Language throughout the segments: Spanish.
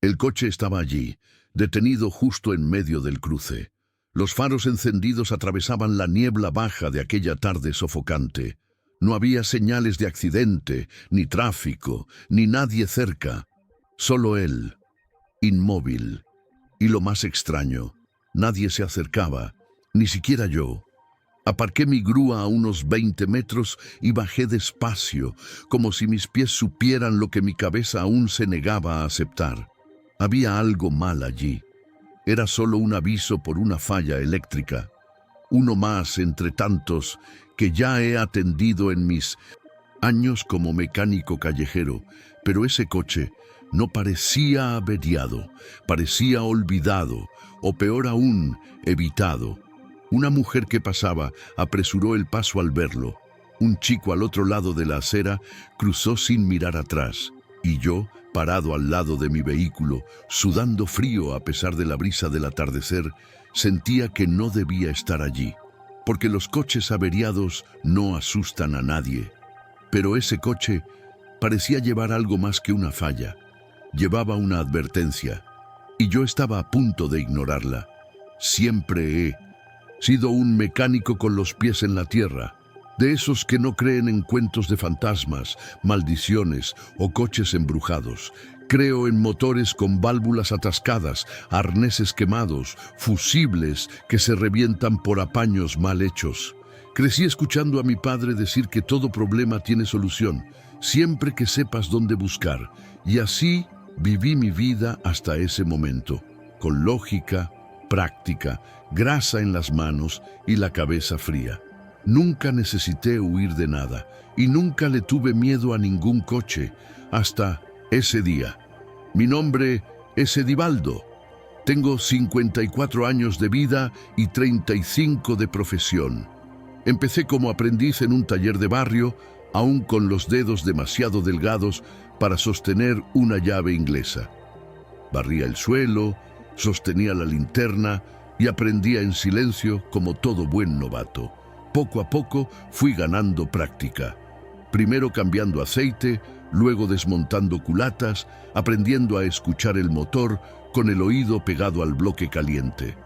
El coche estaba allí, detenido justo en medio del cruce. Los faros encendidos atravesaban la niebla baja de aquella tarde sofocante. No había señales de accidente, ni tráfico, ni nadie cerca. Solo él, inmóvil. Y lo más extraño, nadie se acercaba, ni siquiera yo. Aparqué mi grúa a unos 20 metros y bajé despacio, como si mis pies supieran lo que mi cabeza aún se negaba a aceptar. Había algo mal allí. Era solo un aviso por una falla eléctrica. Uno más entre tantos que ya he atendido en mis años como mecánico callejero, pero ese coche no parecía averiado, parecía olvidado, o peor aún, evitado. Una mujer que pasaba apresuró el paso al verlo. Un chico al otro lado de la acera cruzó sin mirar atrás, y yo, parado al lado de mi vehículo, sudando frío a pesar de la brisa del atardecer, sentía que no debía estar allí, porque los coches averiados no asustan a nadie. Pero ese coche parecía llevar algo más que una falla. Llevaba una advertencia, y yo estaba a punto de ignorarla. Siempre he sido un mecánico con los pies en la tierra, de esos que no creen en cuentos de fantasmas, maldiciones o coches embrujados. Creo en motores con válvulas atascadas, arneses quemados, fusibles que se revientan por apaños mal hechos. Crecí escuchando a mi padre decir que todo problema tiene solución, siempre que sepas dónde buscar, y así viví mi vida hasta ese momento, con lógica, práctica, grasa en las manos y la cabeza fría. Nunca necesité huir de nada y nunca le tuve miedo a ningún coche hasta ese día. Mi nombre es Edivaldo. Tengo 54 años de vida y 35 de profesión. Empecé como aprendiz en un taller de barrio, aún con los dedos demasiado delgados para sostener una llave inglesa. Barría el suelo, sostenía la linterna y aprendía en silencio como todo buen novato. Poco a poco fui ganando práctica. Primero cambiando aceite, luego desmontando culatas, aprendiendo a escuchar el motor con el oído pegado al bloque caliente.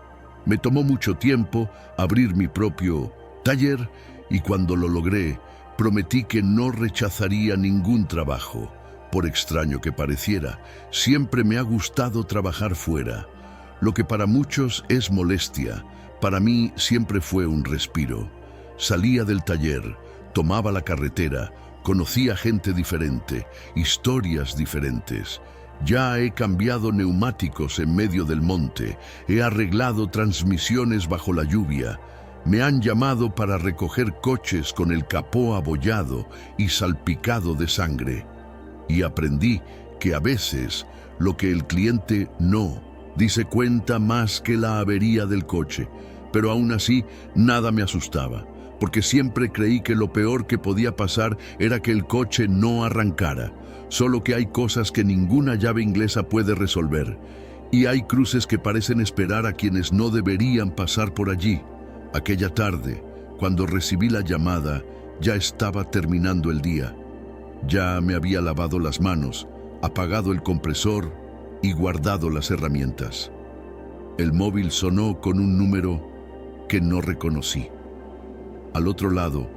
Me tomó mucho tiempo abrir mi propio taller y cuando lo logré, prometí que no rechazaría ningún trabajo. Por extraño que pareciera, siempre me ha gustado trabajar fuera. Lo que para muchos es molestia, para mí siempre fue un respiro. Salía del taller, tomaba la carretera, conocía gente diferente, historias diferentes. Ya he cambiado neumáticos en medio del monte, he arreglado transmisiones bajo la lluvia. Me han llamado para recoger coches con el capó abollado y salpicado de sangre. Y aprendí que a veces lo que el cliente no dice cuenta más que la avería del coche, pero aún así nada me asustaba, porque siempre creí que lo peor que podía pasar era que el coche no arrancara. Solo que hay cosas que ninguna llave inglesa puede resolver, y hay cruces que parecen esperar a quienes no deberían pasar por allí. Aquella tarde, cuando recibí la llamada, ya estaba terminando el día. Ya me había lavado las manos, apagado el compresor y guardado las herramientas. El móvil sonó con un número que no reconocí. Al otro lado,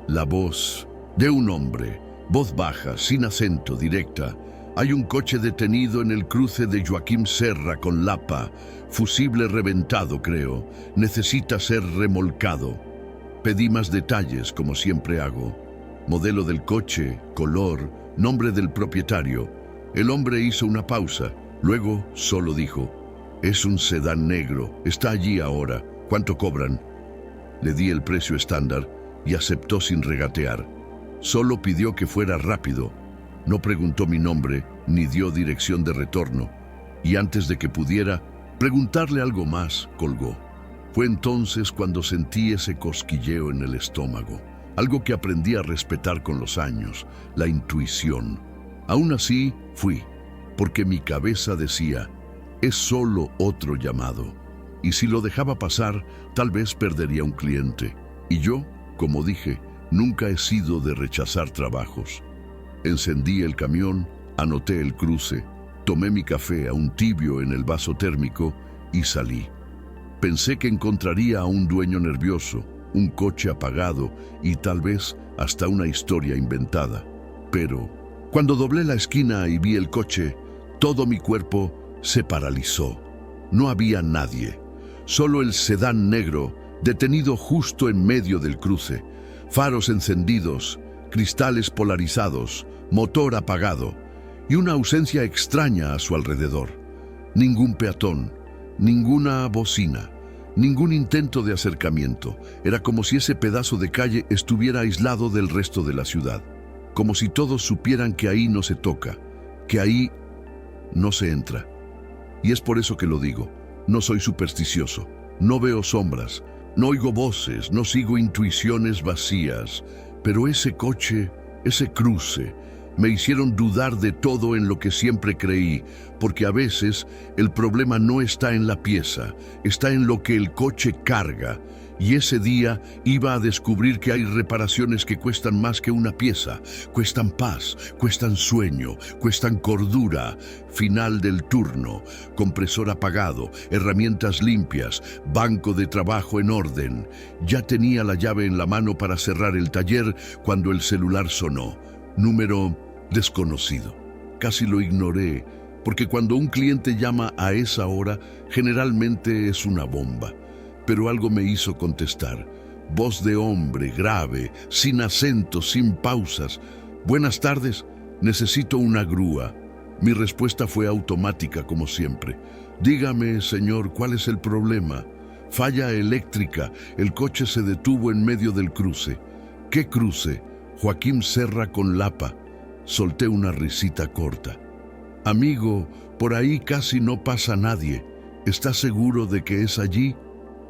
la voz de un hombre, voz baja, sin acento, directa. Hay un coche detenido en el cruce de Joaquim Serra con Lapa, fusible reventado, creo. Necesita ser remolcado. Pedí más detalles, como siempre hago. Modelo del coche, color, nombre del propietario. El hombre hizo una pausa, luego solo dijo: es un sedán negro, está allí ahora. ¿Cuánto cobran? Le di el precio estándar y aceptó sin regatear. Solo pidió que fuera rápido. No preguntó mi nombre ni dio dirección de retorno. Y antes de que pudiera preguntarle algo más, colgó. Fue entonces cuando sentí ese cosquilleo en el estómago. Algo que aprendí a respetar con los años, la intuición. Aún así, fui, porque mi cabeza decía: es solo otro llamado. Y si lo dejaba pasar, tal vez perdería un cliente. Y yo, como dije, nunca he sido de rechazar trabajos. Encendí el camión, anoté el cruce, Tomé mi café aún tibio en el vaso térmico y salí. Pensé que encontraría a un dueño nervioso, un coche apagado y tal vez hasta una historia inventada. Pero cuando doblé la esquina y vi el coche, todo mi cuerpo se paralizó. No había nadie, solo el sedán negro detenido justo en medio del cruce, faros encendidos, cristales polarizados, motor apagado y una ausencia extraña a su alrededor. Ningún peatón, ninguna bocina, ningún intento de acercamiento. Era como si ese pedazo de calle estuviera aislado del resto de la ciudad, como si todos supieran que ahí no se toca, que ahí no se entra. Y es por eso que lo digo, no soy supersticioso, no veo sombras, no oigo voces, no sigo intuiciones vacías, pero ese coche, ese cruce, me hicieron dudar de todo en lo que siempre creí, porque a veces el problema no está en la pieza, está en lo que el coche carga. Y ese día iba a descubrir que hay reparaciones que cuestan más que una pieza, cuestan paz, cuestan sueño, cuestan cordura, final del turno, compresor apagado, herramientas limpias, banco de trabajo en orden. Ya tenía la llave en la mano para cerrar el taller cuando el celular sonó. Número desconocido. Casi lo ignoré, porque cuando un cliente llama a esa hora, generalmente es una bomba. Pero algo me hizo contestar. Voz de hombre, grave, sin acento, sin pausas. Buenas tardes, necesito una grúa. Mi respuesta fue automática, como siempre. Dígame, señor, ¿cuál es el problema? Falla eléctrica, el coche se detuvo en medio del cruce. ¿Qué cruce? Joaquim Serra con Lapa. Solté una risita corta. Amigo, por ahí casi no pasa nadie. ¿Estás seguro de que es allí?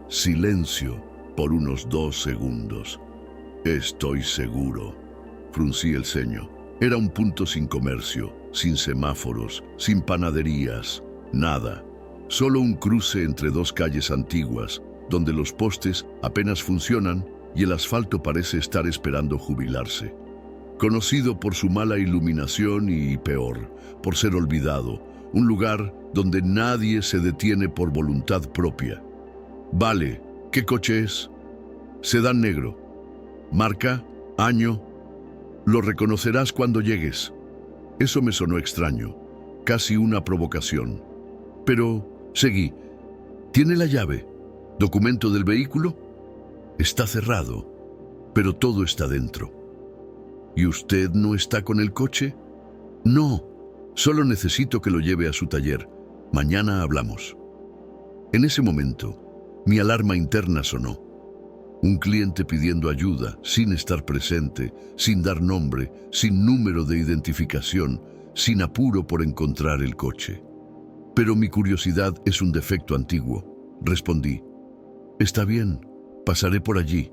Silencio por unos 2 segundos. Estoy seguro. Fruncí el ceño. Era un punto sin comercio, sin semáforos, sin panaderías, nada. Solo un cruce entre 2 calles antiguas, donde los postes apenas funcionan y el asfalto parece estar esperando jubilarse. Conocido por su mala iluminación y, peor, por ser olvidado, un lugar donde nadie se detiene por voluntad propia. Vale, ¿qué coche es? Sedán negro. Marca, año. Lo reconocerás cuando llegues. Eso me sonó extraño, casi una provocación. Pero seguí. ¿Tiene la llave? ¿Documento del vehículo? Está cerrado, pero todo está dentro. ¿Y usted no está con el coche? No, solo necesito que lo lleve a su taller. Mañana hablamos. En ese momento, mi alarma interna sonó. Un cliente pidiendo ayuda, sin estar presente, sin dar nombre, sin número de identificación, sin apuro por encontrar el coche. Pero mi curiosidad es un defecto antiguo. Respondí. Está bien, pasaré por allí.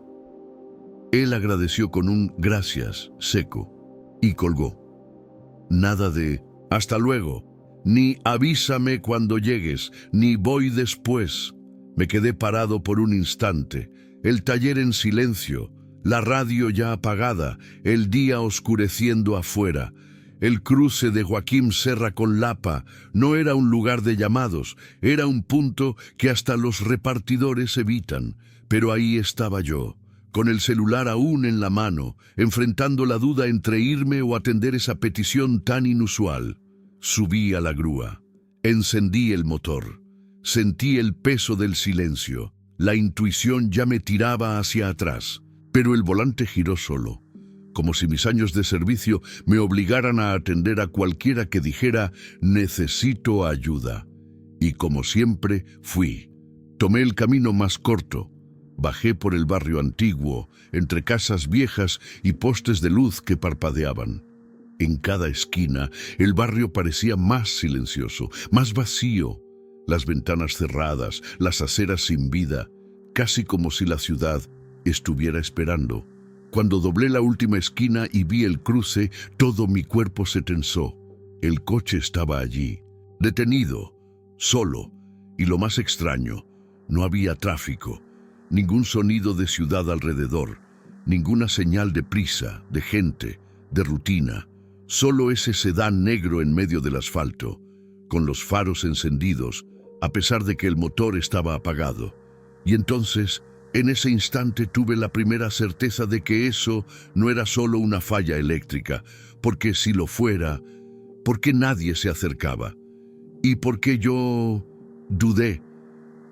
Él agradeció con un gracias seco y colgó. Nada de hasta luego, ni avísame cuando llegues, ni voy después. Me quedé parado por un instante, el taller en silencio, la radio ya apagada, el día oscureciendo afuera. El cruce de Joaquim Serra con Lapa no era un lugar de llamados, era un punto que hasta los repartidores evitan. Pero ahí estaba yo, con el celular aún en la mano, enfrentando la duda entre irme o atender esa petición tan inusual. Subí a la grúa, encendí el motor. Sentí el peso del silencio. La intuición ya me tiraba hacia atrás, pero el volante giró solo, como si mis años de servicio me obligaran a atender a cualquiera que dijera «necesito ayuda». Y como siempre, fui. Tomé el camino más corto. Bajé por el barrio antiguo, entre casas viejas y postes de luz que parpadeaban. En cada esquina, el barrio parecía más silencioso, más vacío. Las ventanas cerradas, las aceras sin vida, casi como si la ciudad estuviera esperando. Cuando doblé la última esquina y vi el cruce, todo mi cuerpo se tensó. El coche estaba allí, detenido, solo, y lo más extraño, no había tráfico, ningún sonido de ciudad alrededor, ninguna señal de prisa, de gente, de rutina, solo ese sedán negro en medio del asfalto. con los faros encendidos, a pesar de que el motor estaba apagado. Y entonces, en ese instante tuve la primera certeza de que eso no era solo una falla eléctrica, porque si lo fuera, ¿por qué nadie se acercaba? ¿Y por qué yo dudé?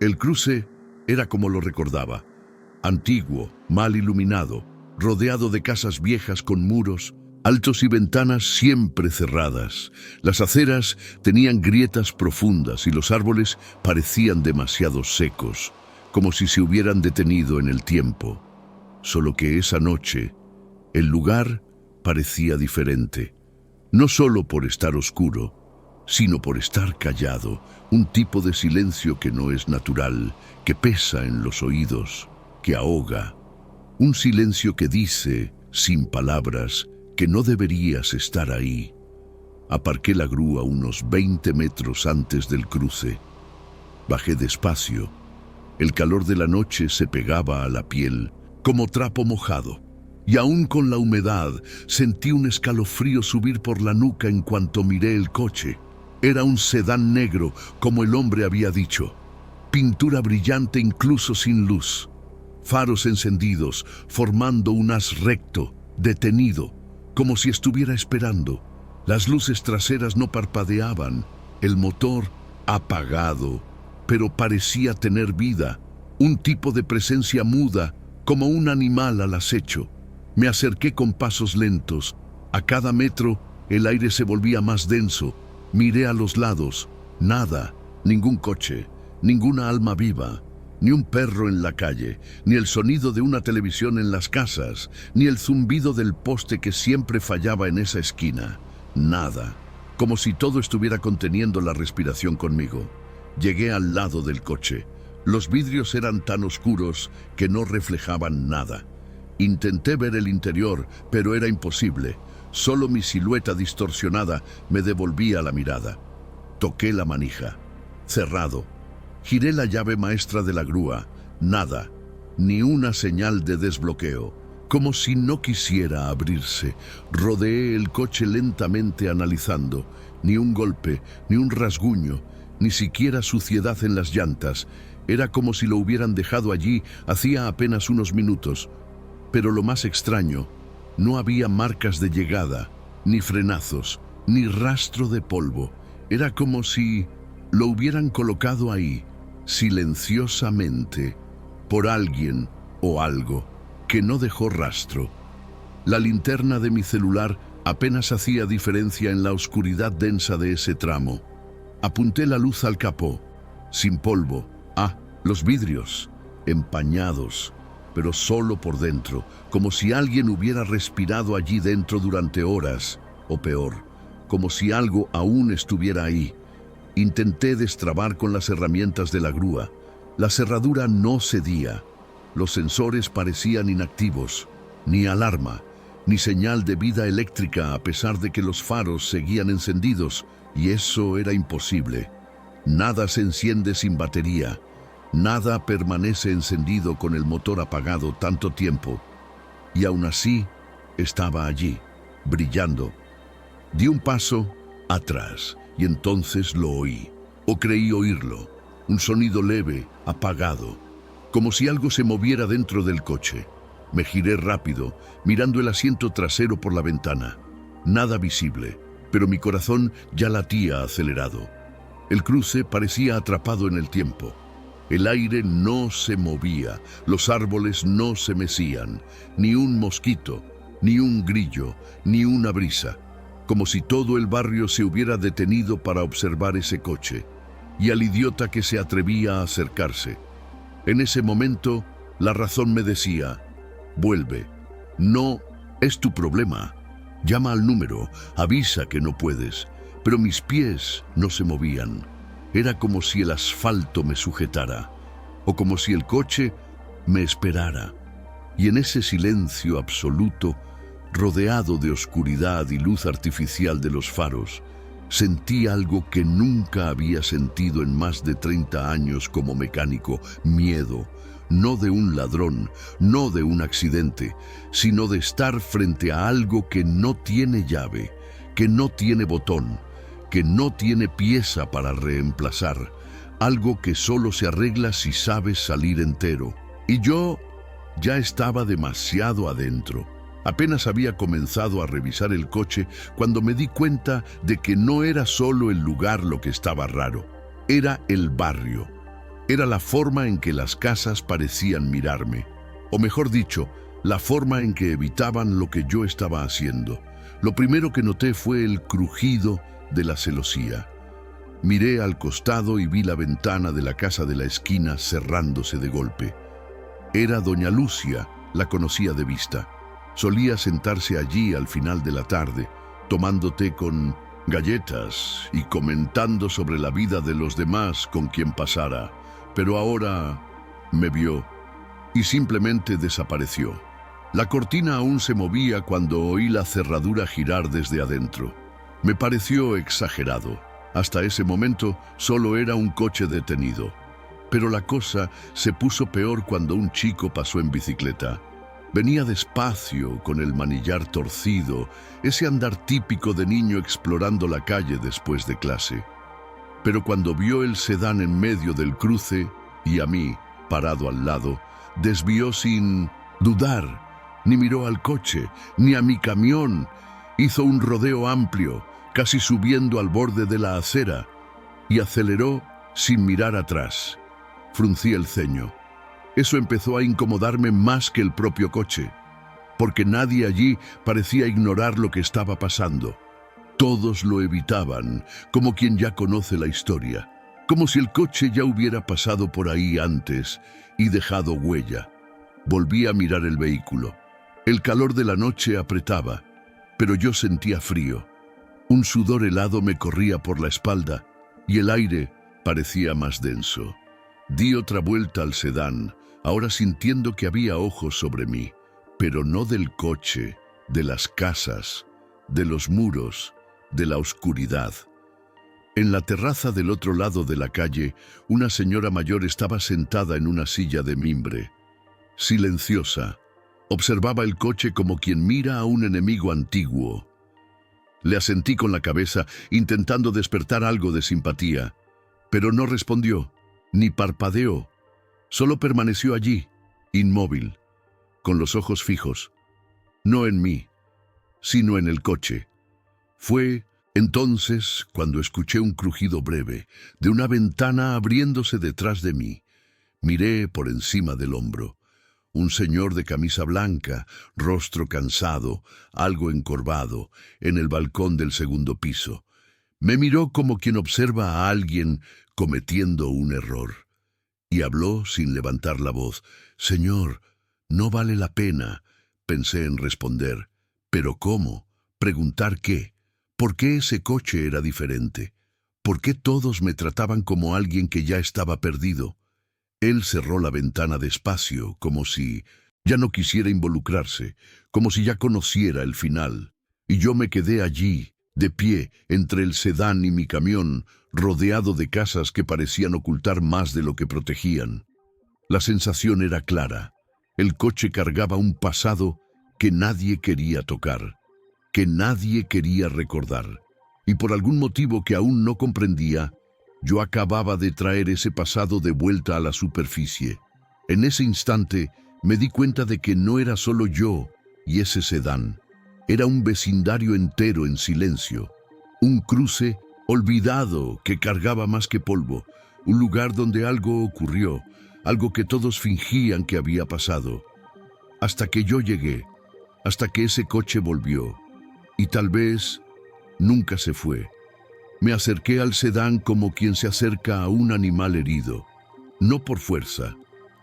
El cruce era como lo recordaba, antiguo, mal iluminado, rodeado de casas viejas con muros altos y ventanas siempre cerradas. Las aceras tenían grietas profundas y los árboles parecían demasiado secos, como si se hubieran detenido en el tiempo. Solo que esa noche, el lugar parecía diferente. No solo por estar oscuro, sino por estar callado, un tipo de silencio que no es natural, que pesa en los oídos, que ahoga. Un silencio que dice, sin palabras, que no deberías estar ahí. Aparqué la grúa unos 20 metros antes del cruce. Bajé despacio. El calor de la noche se pegaba a la piel como trapo mojado. Y aún con la humedad, sentí un escalofrío subir por la nuca en cuanto miré el coche. Era un sedán negro, como el hombre había dicho. Pintura brillante incluso sin luz. Faros encendidos, formando un haz recto, detenido, como si estuviera esperando. Las luces traseras no parpadeaban, el motor apagado, pero parecía tener vida, un tipo de presencia muda, como un animal al acecho. Me acerqué con pasos lentos. A cada metro, el aire se volvía más denso. Miré a los lados. Nada, ningún coche, ninguna alma viva, ni un perro en la calle, ni el sonido de una televisión en las casas, ni el zumbido del poste que siempre fallaba en esa esquina. Nada, como si todo estuviera conteniendo la respiración conmigo. Llegué al lado del coche. Los vidrios eran tan oscuros que no reflejaban nada. Intenté ver el interior, pero era imposible. Solo mi silueta distorsionada me devolvía la mirada. Toqué la manija. Cerrado. Giré la llave maestra de la grúa. Nada. Ni una señal de desbloqueo. Como si no quisiera abrirse. Rodeé el coche lentamente analizando. Ni un golpe, ni un rasguño, ni siquiera suciedad en las llantas. Era como si lo hubieran dejado allí hacía apenas unos minutos. Pero lo más extraño, no había marcas de llegada, ni frenazos, ni rastro de polvo. Era como si lo hubieran colocado ahí, silenciosamente, por alguien o algo que no dejó rastro. La linterna de mi celular apenas hacía diferencia en la oscuridad densa de ese tramo. Apunté la luz al capó, sin polvo. Los vidrios, empañados, pero solo por dentro, como si alguien hubiera respirado allí dentro durante horas, o peor, como si algo aún estuviera ahí. Intenté destrabar con las herramientas de la grúa. La cerradura no cedía. Los sensores parecían inactivos, ni alarma, ni señal de vida eléctrica a pesar de que los faros seguían encendidos, y eso era imposible. Nada se enciende sin batería. Nada permanece encendido con el motor apagado tanto tiempo. Y aún así, estaba allí, brillando. Di un paso atrás y entonces lo oí, o creí oírlo. Un sonido leve, apagado, como si algo se moviera dentro del coche. Me giré rápido, mirando el asiento trasero por la ventana. Nada visible, pero mi corazón ya latía acelerado. El cruce parecía atrapado en el tiempo. El aire no se movía, los árboles no se mecían, ni un mosquito, ni un grillo, ni una brisa, como si todo el barrio se hubiera detenido para observar ese coche, y al idiota que se atrevía a acercarse. En ese momento, la razón me decía, vuelve, no es tu problema, llama al número, avisa que no puedes, pero mis pies no se movían. Era como si el asfalto me sujetara, o como si el coche me esperara. Y en ese silencio absoluto, rodeado de oscuridad y luz artificial de los faros, sentí algo que nunca había sentido en más de 30 años como mecánico: miedo, no de un ladrón, no de un accidente, sino de estar frente a algo que no tiene llave, que no tiene botón, que no tiene pieza para reemplazar, algo que solo se arregla si sabes salir entero. Y yo ya estaba demasiado adentro. Apenas había comenzado a revisar el coche cuando me di cuenta de que no era solo el lugar lo que estaba raro, era el barrio. Era la forma en que las casas parecían mirarme, o mejor dicho, la forma en que evitaban lo que yo estaba haciendo. Lo primero que noté fue el crujido de la celosía. Miré al costado y vi la ventana de la casa de la esquina cerrándose de golpe. Era doña Lucia, la conocía de vista. Solía sentarse allí al final de la tarde, tomando té con galletas y comentando sobre la vida de los demás con quien pasara. Pero ahora me vio y simplemente desapareció. La cortina aún se movía cuando oí la cerradura girar desde adentro. Me pareció exagerado. Hasta ese momento solo era un coche detenido. Pero la cosa se puso peor cuando un chico pasó en bicicleta. Venía despacio, con el manillar torcido, ese andar típico de niño explorando la calle después de clase. Pero cuando vio el sedán en medio del cruce y a mí, parado al lado, desvió sin dudar. Ni miró al coche, ni a mi camión. Hizo un rodeo amplio, casi subiendo al borde de la acera, y aceleró sin mirar atrás. Fruncí el ceño. Eso empezó a incomodarme más que el propio coche, porque nadie allí parecía ignorar lo que estaba pasando. Todos lo evitaban, como quien ya conoce la historia, como si el coche ya hubiera pasado por ahí antes y dejado huella. Volví a mirar el vehículo. El calor de la noche apretaba, pero yo sentía frío. Un sudor helado me corría por la espalda y el aire parecía más denso. Di otra vuelta al sedán, ahora sintiendo que había ojos sobre mí, pero no del coche, de las casas, de los muros, de la oscuridad. En la terraza del otro lado de la calle, una señora mayor estaba sentada en una silla de mimbre. Silenciosa, observaba el coche como quien mira a un enemigo antiguo. Le asentí con la cabeza, intentando despertar algo de simpatía, pero no respondió, ni parpadeó. Solo permaneció allí, inmóvil, con los ojos fijos, no en mí, sino en el coche. Fue entonces cuando escuché un crujido breve de una ventana abriéndose detrás de mí. Miré por encima del hombro. Un señor de camisa blanca, rostro cansado, algo encorvado, en el balcón del segundo piso. Me miró como quien observa a alguien cometiendo un error. Y habló sin levantar la voz. «Señor, no vale la pena», pensé en responder. «¿Pero cómo? ¿Preguntar qué? ¿Por qué ese coche era diferente? ¿Por qué todos me trataban como alguien que ya estaba perdido?» Él cerró la ventana despacio, como si ya no quisiera involucrarse, como si ya conociera el final. Y yo me quedé allí, de pie, entre el sedán y mi camión, rodeado de casas que parecían ocultar más de lo que protegían. La sensación era clara. El coche cargaba un pasado que nadie quería tocar, que nadie quería recordar. Y por algún motivo que aún no comprendía, yo acababa de traer ese pasado de vuelta a la superficie. En ese instante me di cuenta de que no era solo yo y ese sedán. Era un vecindario entero en silencio. Un cruce olvidado que cargaba más que polvo. Un lugar donde algo ocurrió, algo que todos fingían que había pasado. Hasta que yo llegué, hasta que ese coche volvió. Y tal vez nunca se fue. Me acerqué al sedán como quien se acerca a un animal herido, no por fuerza,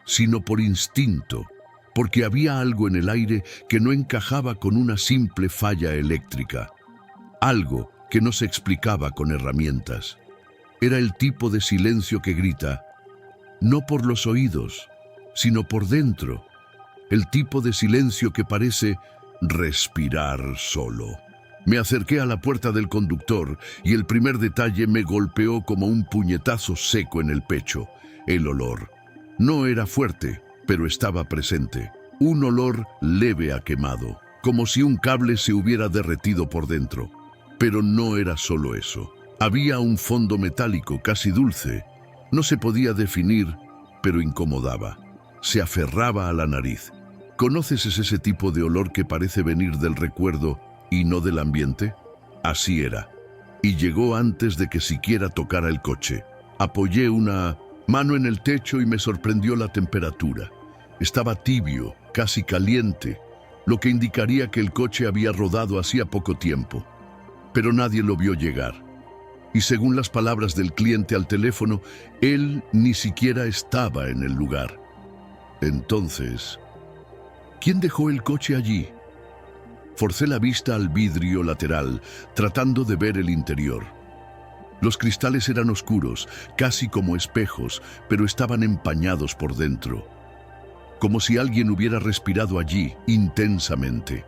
sino por instinto, porque había algo en el aire que no encajaba con una simple falla eléctrica, algo que no se explicaba con herramientas. Era el tipo de silencio que grita, no por los oídos, sino por dentro, el tipo de silencio que parece respirar solo. Me acerqué a la puerta del conductor y el primer detalle me golpeó como un puñetazo seco en el pecho. El olor. No era fuerte, pero estaba presente. Un olor leve a quemado, como si un cable se hubiera derretido por dentro. Pero no era solo eso. Había un fondo metálico casi dulce. No se podía definir, pero incomodaba. Se aferraba a la nariz. ¿Conoces ese tipo de olor que parece venir del recuerdo y no del ambiente? Así era. Y llegó antes de que siquiera tocara el coche. Apoyé una mano en el techo y me sorprendió la temperatura. Estaba tibio, casi caliente, lo que indicaría que el coche había rodado hacía poco tiempo. Pero nadie lo vio llegar. Y según las palabras del cliente al teléfono, él ni siquiera estaba en el lugar. Entonces, ¿quién dejó el coche allí? Forcé la vista al vidrio lateral, tratando de ver el interior. Los cristales eran oscuros, casi como espejos, pero estaban empañados por dentro. Como si alguien hubiera respirado allí intensamente.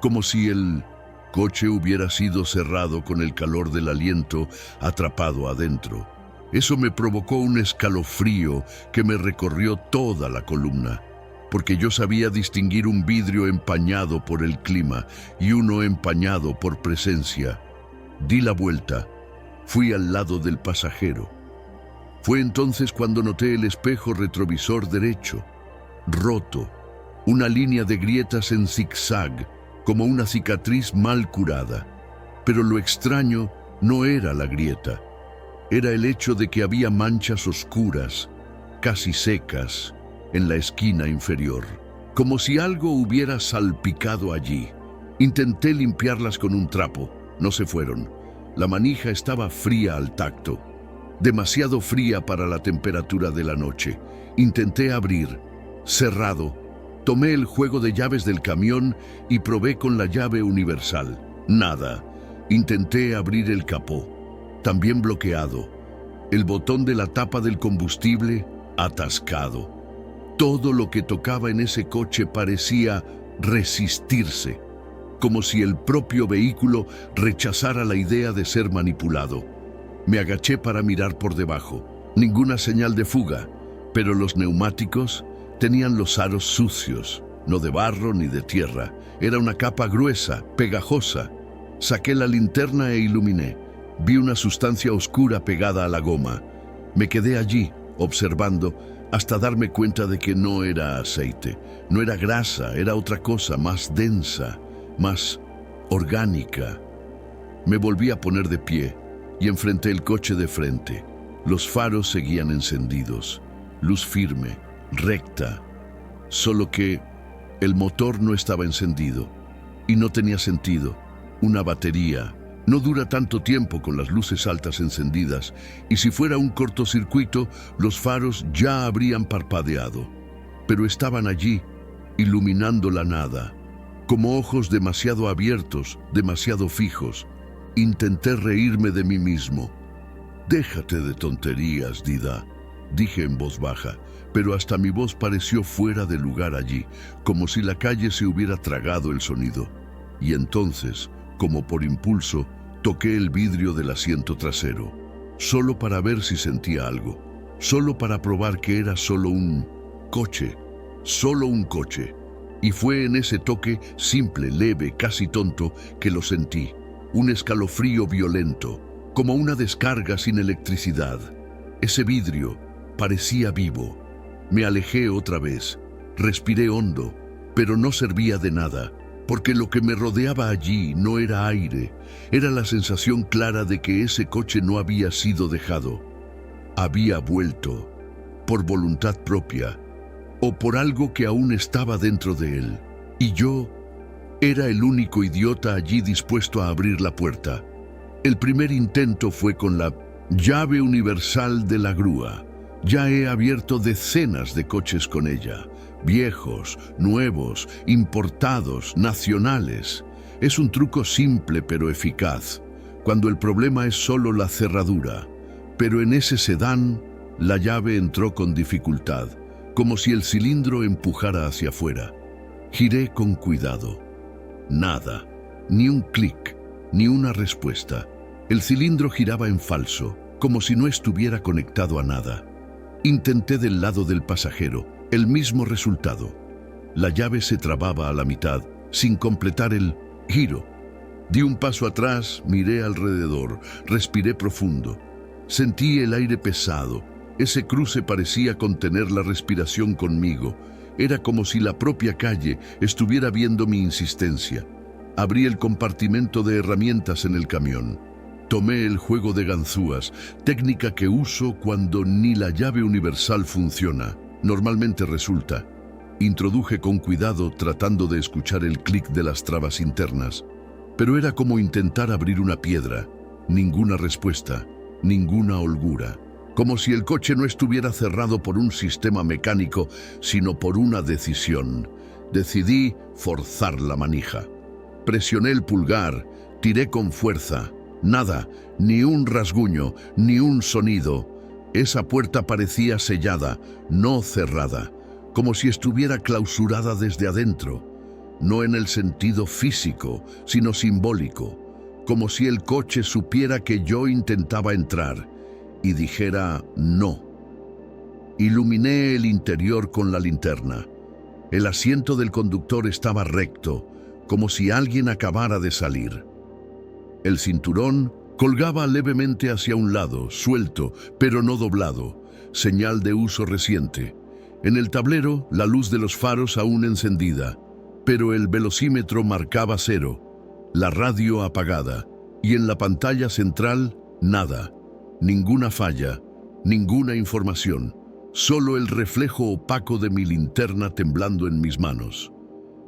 Como si el coche hubiera sido cerrado con el calor del aliento atrapado adentro. Eso me provocó un escalofrío que me recorrió toda la columna, porque yo sabía distinguir un vidrio empañado por el clima y uno empañado por presencia. Di la vuelta. Fui al lado del pasajero. Fue entonces cuando noté el espejo retrovisor derecho, roto, una línea de grietas en zigzag, como una cicatriz mal curada. Pero lo extraño no era la grieta, era el hecho de que había manchas oscuras, casi secas, en la esquina inferior, como si algo hubiera salpicado allí. Intenté limpiarlas con un trapo, no se fueron. La manija estaba fría al tacto, demasiado fría para la temperatura de la noche. Intenté abrir, cerrado. Tomé el juego de llaves del camión y probé con la llave universal. Nada. Intenté abrir el capó, también bloqueado. El botón de la tapa del combustible, atascado. Todo lo que tocaba en ese coche parecía resistirse, como si el propio vehículo rechazara la idea de ser manipulado. Me agaché para mirar por debajo. Ninguna señal de fuga, pero los neumáticos tenían los aros sucios, no de barro ni de tierra. Era una capa gruesa, pegajosa. Saqué la linterna e iluminé. Vi una sustancia oscura pegada a la goma. Me quedé allí, observando, hasta darme cuenta de que no era aceite, no era grasa, era otra cosa más densa, más orgánica. Me volví a poner de pie y enfrenté el coche de frente. Los faros seguían encendidos, luz firme, recta, solo que el motor no estaba encendido y no tenía sentido. Una batería no dura tanto tiempo con las luces altas encendidas, y si fuera un cortocircuito, los faros ya habrían parpadeado. Pero estaban allí, iluminando la nada, como ojos demasiado abiertos, demasiado fijos. Intenté reírme de mí mismo. «Déjate de tonterías, Dida», dije en voz baja, pero hasta mi voz pareció fuera de lugar allí, como si la calle se hubiera tragado el sonido. Y entonces, como por impulso, toqué el vidrio del asiento trasero, solo para ver si sentía algo, solo para probar que era solo un coche. Y fue en ese toque, simple, leve, casi tonto, que lo sentí, un escalofrío violento, como una descarga sin electricidad. Ese vidrio parecía vivo. Me alejé otra vez, respiré hondo, pero no servía de nada, porque lo que me rodeaba allí no era aire, era la sensación clara de que ese coche no había sido dejado. Había vuelto, por voluntad propia, o por algo que aún estaba dentro de él. Y yo era el único idiota allí dispuesto a abrir la puerta. El primer intento fue con la llave universal de la grúa. Ya he abierto decenas de coches con ella. Viejos, nuevos, importados, nacionales. Es un truco simple pero eficaz, cuando el problema es solo la cerradura. Pero en ese sedán, la llave entró con dificultad, como si el cilindro empujara hacia afuera. Giré con cuidado. Nada, ni un clic, ni una respuesta. El cilindro giraba en falso, como si no estuviera conectado a nada. Intenté del lado del pasajero, el mismo resultado. La llave se trababa a la mitad, sin completar el giro. Di un paso atrás, miré alrededor, respiré profundo. Sentí el aire pesado. Ese cruce parecía contener la respiración conmigo. Era como si la propia calle estuviera viendo mi insistencia. Abrí el compartimento de herramientas en el camión. Tomé el juego de ganzúas, técnica que uso cuando ni la llave universal funciona. Normalmente resulta. Introduje con cuidado tratando de escuchar el clic de las trabas internas. Pero era como intentar abrir una piedra. Ninguna respuesta, ninguna holgura. Como si el coche no estuviera cerrado por un sistema mecánico, sino por una decisión. Decidí forzar la manija. Presioné el pulgar, tiré con fuerza. Nada, ni un rasguño, ni un sonido. Esa puerta parecía sellada, no cerrada, como si estuviera clausurada desde adentro. No en el sentido físico, sino simbólico, como si el coche supiera que yo intentaba entrar y dijera no. Iluminé el interior con la linterna. El asiento del conductor estaba recto, como si alguien acabara de salir. El cinturón colgaba levemente hacia un lado, suelto, pero no doblado, señal de uso reciente. En el tablero, la luz de los faros aún encendida, pero el velocímetro marcaba 0, la radio apagada, y en la pantalla central, nada, ninguna falla, ninguna información, solo el reflejo opaco de mi linterna temblando en mis manos.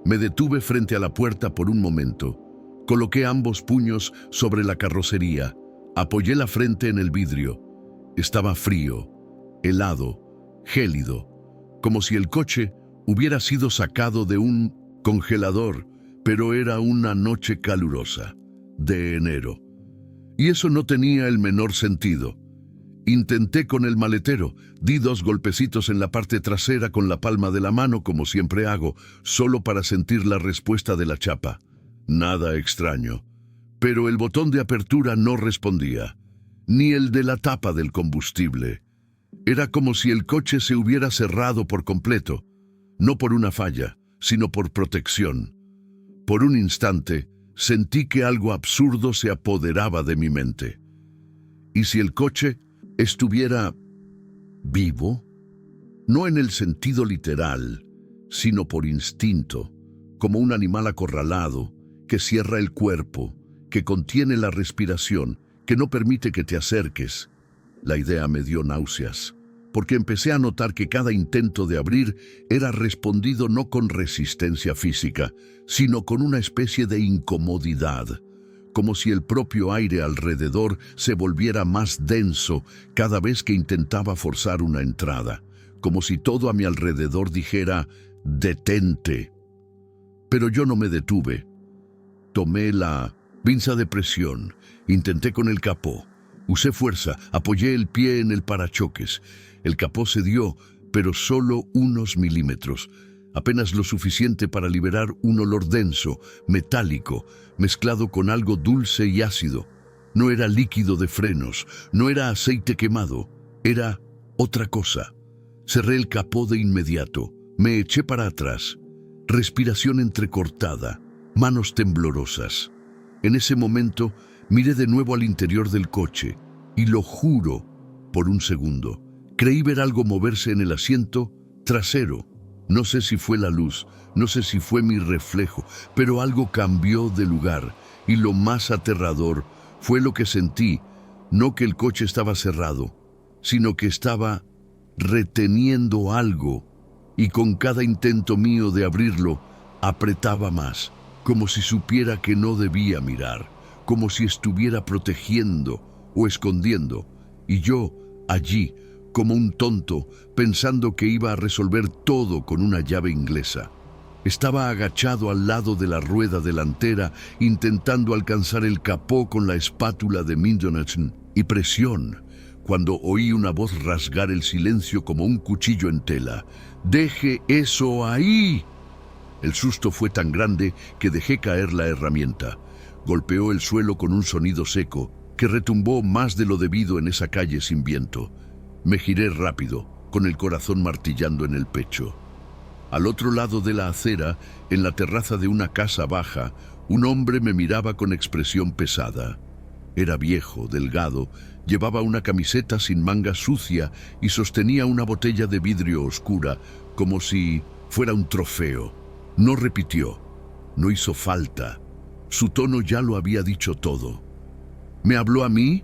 Me detuve frente a la puerta por un momento. Coloqué ambos puños sobre la carrocería, apoyé la frente en el vidrio. Estaba frío, helado, gélido, como si el coche hubiera sido sacado de un congelador, pero era una noche calurosa, de enero. Y eso no tenía el menor sentido. Intenté con el maletero, di 2 golpecitos en la parte trasera con la palma de la mano, como siempre hago, solo para sentir la respuesta de la chapa. Nada extraño, pero el botón de apertura no respondía, ni el de la tapa del combustible. Era como si el coche se hubiera cerrado por completo, no por una falla, sino por protección. Por un instante, sentí que algo absurdo se apoderaba de mi mente. ¿Y si el coche estuviera vivo? No en el sentido literal, sino por instinto, como un animal acorralado, que cierra el cuerpo, que contiene la respiración, que no permite que te acerques. La idea me dio náuseas, porque empecé a notar que cada intento de abrir era respondido no con resistencia física, sino con una especie de incomodidad, como si el propio aire alrededor se volviera más denso cada vez que intentaba forzar una entrada, como si todo a mi alrededor dijera «detente». Pero yo no me detuve. Tomé la pinza de presión, intenté con el capó. Usé fuerza, apoyé el pie en el parachoques. El capó cedió, pero solo unos milímetros, apenas lo suficiente para liberar un olor denso, metálico, mezclado con algo dulce y ácido. No era líquido de frenos, no era aceite quemado, era otra cosa. Cerré el capó de inmediato, me eché para atrás. Respiración entrecortada, manos temblorosas. En ese momento miré de nuevo al interior del coche y lo juro, por un segundo, creí ver algo moverse en el asiento trasero. No sé si fue la luz, no sé si fue mi reflejo, pero algo cambió de lugar y lo más aterrador fue lo que sentí, no que el coche estaba cerrado, sino que estaba reteniendo algo y con cada intento mío de abrirlo apretaba más, como si supiera que no debía mirar, como si estuviera protegiendo o escondiendo, y yo allí, como un tonto, pensando que iba a resolver todo con una llave inglesa. Estaba agachado al lado de la rueda delantera, intentando alcanzar el capó con la espátula de Mindonachen y presión, cuando oí una voz rasgar el silencio como un cuchillo en tela. «¡Deje eso ahí!». El susto fue tan grande que dejé caer la herramienta. Golpeó el suelo con un sonido seco, que retumbó más de lo debido en esa calle sin viento. Me giré rápido, con el corazón martillando en el pecho. Al otro lado de la acera, en la terraza de una casa baja, Un hombre me miraba con expresión pesada. Era viejo, delgado, llevaba una camiseta sin manga sucia y sostenía una botella de vidrio oscura como si fuera un trofeo. No repitió, no hizo falta. Su tono ya lo había dicho todo. ¿Me habló a mí?,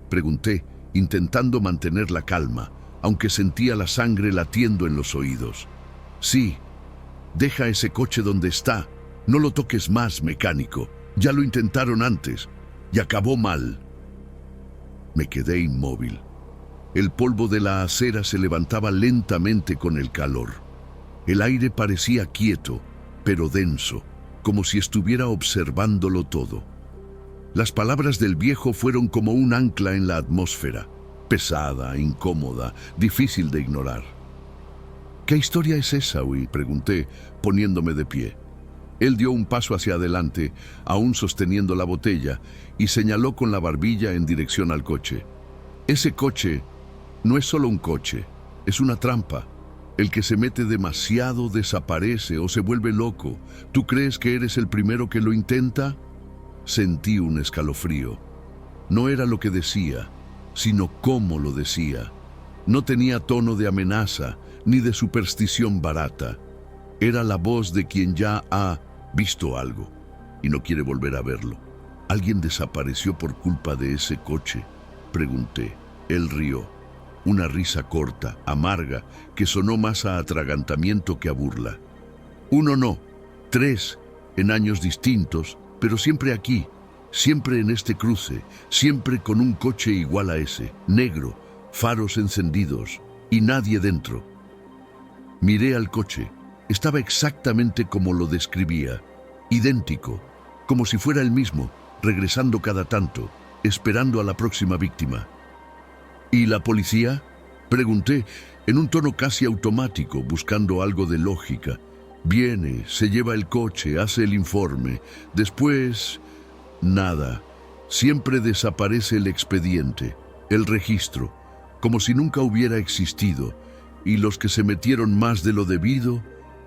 pregunté, intentando mantener la calma, aunque sentía la sangre latiendo en los oídos. Sí, deja ese coche donde está. No lo toques más, mecánico. Ya lo intentaron antes y acabó mal. Me quedé inmóvil. El polvo de la acera se levantaba lentamente con el calor. El aire parecía quieto, pero denso, como si estuviera observándolo todo. Las palabras del viejo fueron como un ancla en la atmósfera, pesada, incómoda, difícil de ignorar. ¿Qué historia es esa, Uy?, pregunté, poniéndome de pie. Él dio un paso hacia adelante, aún sosteniendo la botella, y señaló con la barbilla en dirección al coche. Ese coche no es solo un coche, es una trampa. El que se mete demasiado desaparece o se vuelve loco. ¿Tú crees que eres el primero que lo intenta? Sentí un escalofrío. No era lo que decía, sino cómo lo decía. No tenía tono de amenaza ni de superstición barata. Era la voz de quien ya ha visto algo y no quiere volver a verlo. ¿Alguien desapareció por culpa de ese coche?, pregunté. Él rió. Una risa corta, amarga, que sonó más a atragantamiento que a burla. Uno no, 3, en años distintos, pero siempre aquí, siempre en este cruce, siempre con un coche igual a ese, negro, faros encendidos y nadie dentro. Miré al coche. Estaba exactamente como lo describía, idéntico, como si fuera el mismo, regresando cada tanto, esperando a la próxima víctima. ¿Y la policía?, pregunté, en un tono casi automático, buscando algo de lógica. Viene, se lleva el coche, hace el informe. Después, nada. Siempre desaparece el expediente, el registro, como si nunca hubiera existido. Y los que se metieron más de lo debido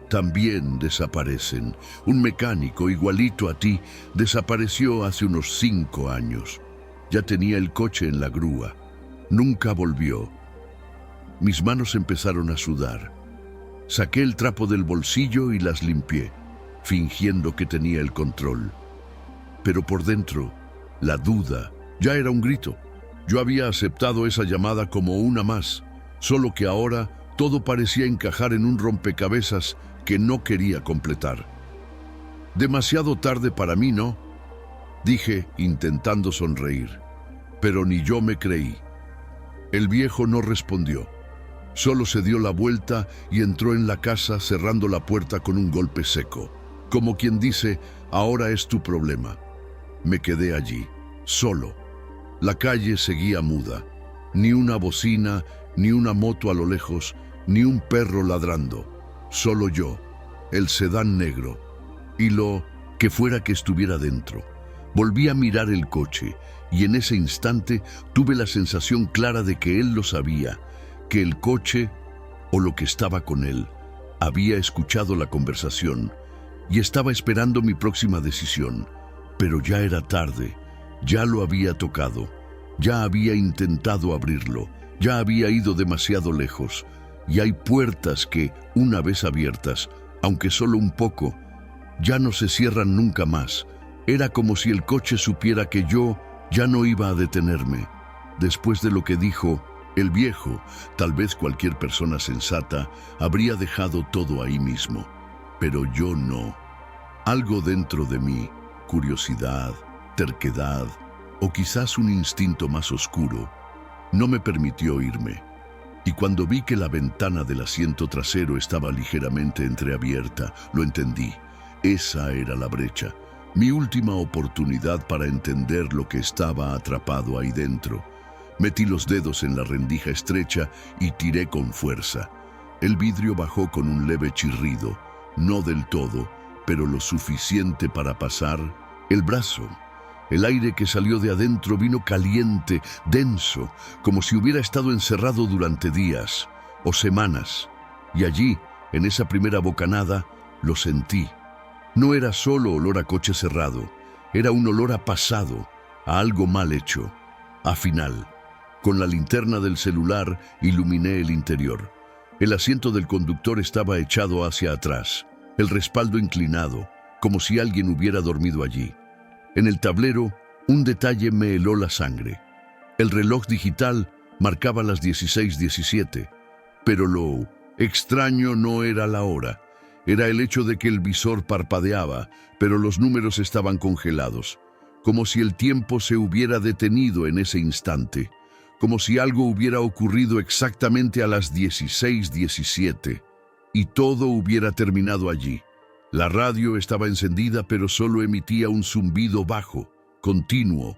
también desaparecen. Un mecánico igualito a ti desapareció hace unos 5 años. Ya tenía el coche en la grúa. Nunca volvió. Mis manos empezaron a sudar. Saqué el trapo del bolsillo y las limpié, fingiendo que tenía el control. Pero por dentro, la duda ya era un grito. Yo había aceptado esa llamada como una más, solo que ahora todo parecía encajar en un rompecabezas que no quería completar. Demasiado tarde para mí, ¿no?, dije, intentando sonreír. Pero ni yo me creí. El viejo no respondió. Solo se dio la vuelta y entró en la casa cerrando la puerta con un golpe seco. Como quien dice, ahora es tu problema. Me quedé allí, solo. La calle seguía muda. Ni una bocina, ni una moto a lo lejos, ni un perro ladrando. Solo yo, el sedán negro, y lo que fuera que estuviera dentro. Volví a mirar el coche, y en ese instante tuve la sensación clara de que él lo sabía, que el coche, o lo que estaba con él, había escuchado la conversación y estaba esperando mi próxima decisión. Pero ya era tarde, ya lo había tocado, ya había intentado abrirlo, ya había ido demasiado lejos, y hay puertas que, una vez abiertas, aunque solo un poco, ya no se cierran nunca más. Era como si el coche supiera que yo ya no iba a detenerme. Después de lo que dijo el viejo, tal vez cualquier persona sensata habría dejado todo ahí mismo, pero yo no. Algo dentro de mí, curiosidad, terquedad o quizás un instinto más oscuro, no me permitió irme. Y cuando vi que la ventana del asiento trasero estaba ligeramente entreabierta, lo entendí. Esa era la brecha, mi última oportunidad para entender lo que estaba atrapado ahí dentro. Metí los dedos en la rendija estrecha y tiré con fuerza. El vidrio bajó con un leve chirrido, no del todo, pero lo suficiente para pasar el brazo. El aire que salió de adentro vino caliente, denso, como si hubiera estado encerrado durante días o semanas. Y allí, en esa primera bocanada, lo sentí. No era solo olor a coche cerrado, era un olor a pasado, a algo mal hecho, a final. Con la linterna del celular iluminé el interior. El asiento del conductor estaba echado hacia atrás, el respaldo inclinado, como si alguien hubiera dormido allí. En el tablero, un detalle me heló la sangre. El reloj digital marcaba las 16:17, pero lo extraño no era la hora. Era el hecho de que el visor parpadeaba, pero los números estaban congelados, como si el tiempo se hubiera detenido en ese instante, como si algo hubiera ocurrido exactamente a las 16:17, y todo hubiera terminado allí. La radio estaba encendida, pero solo emitía un zumbido bajo, continuo,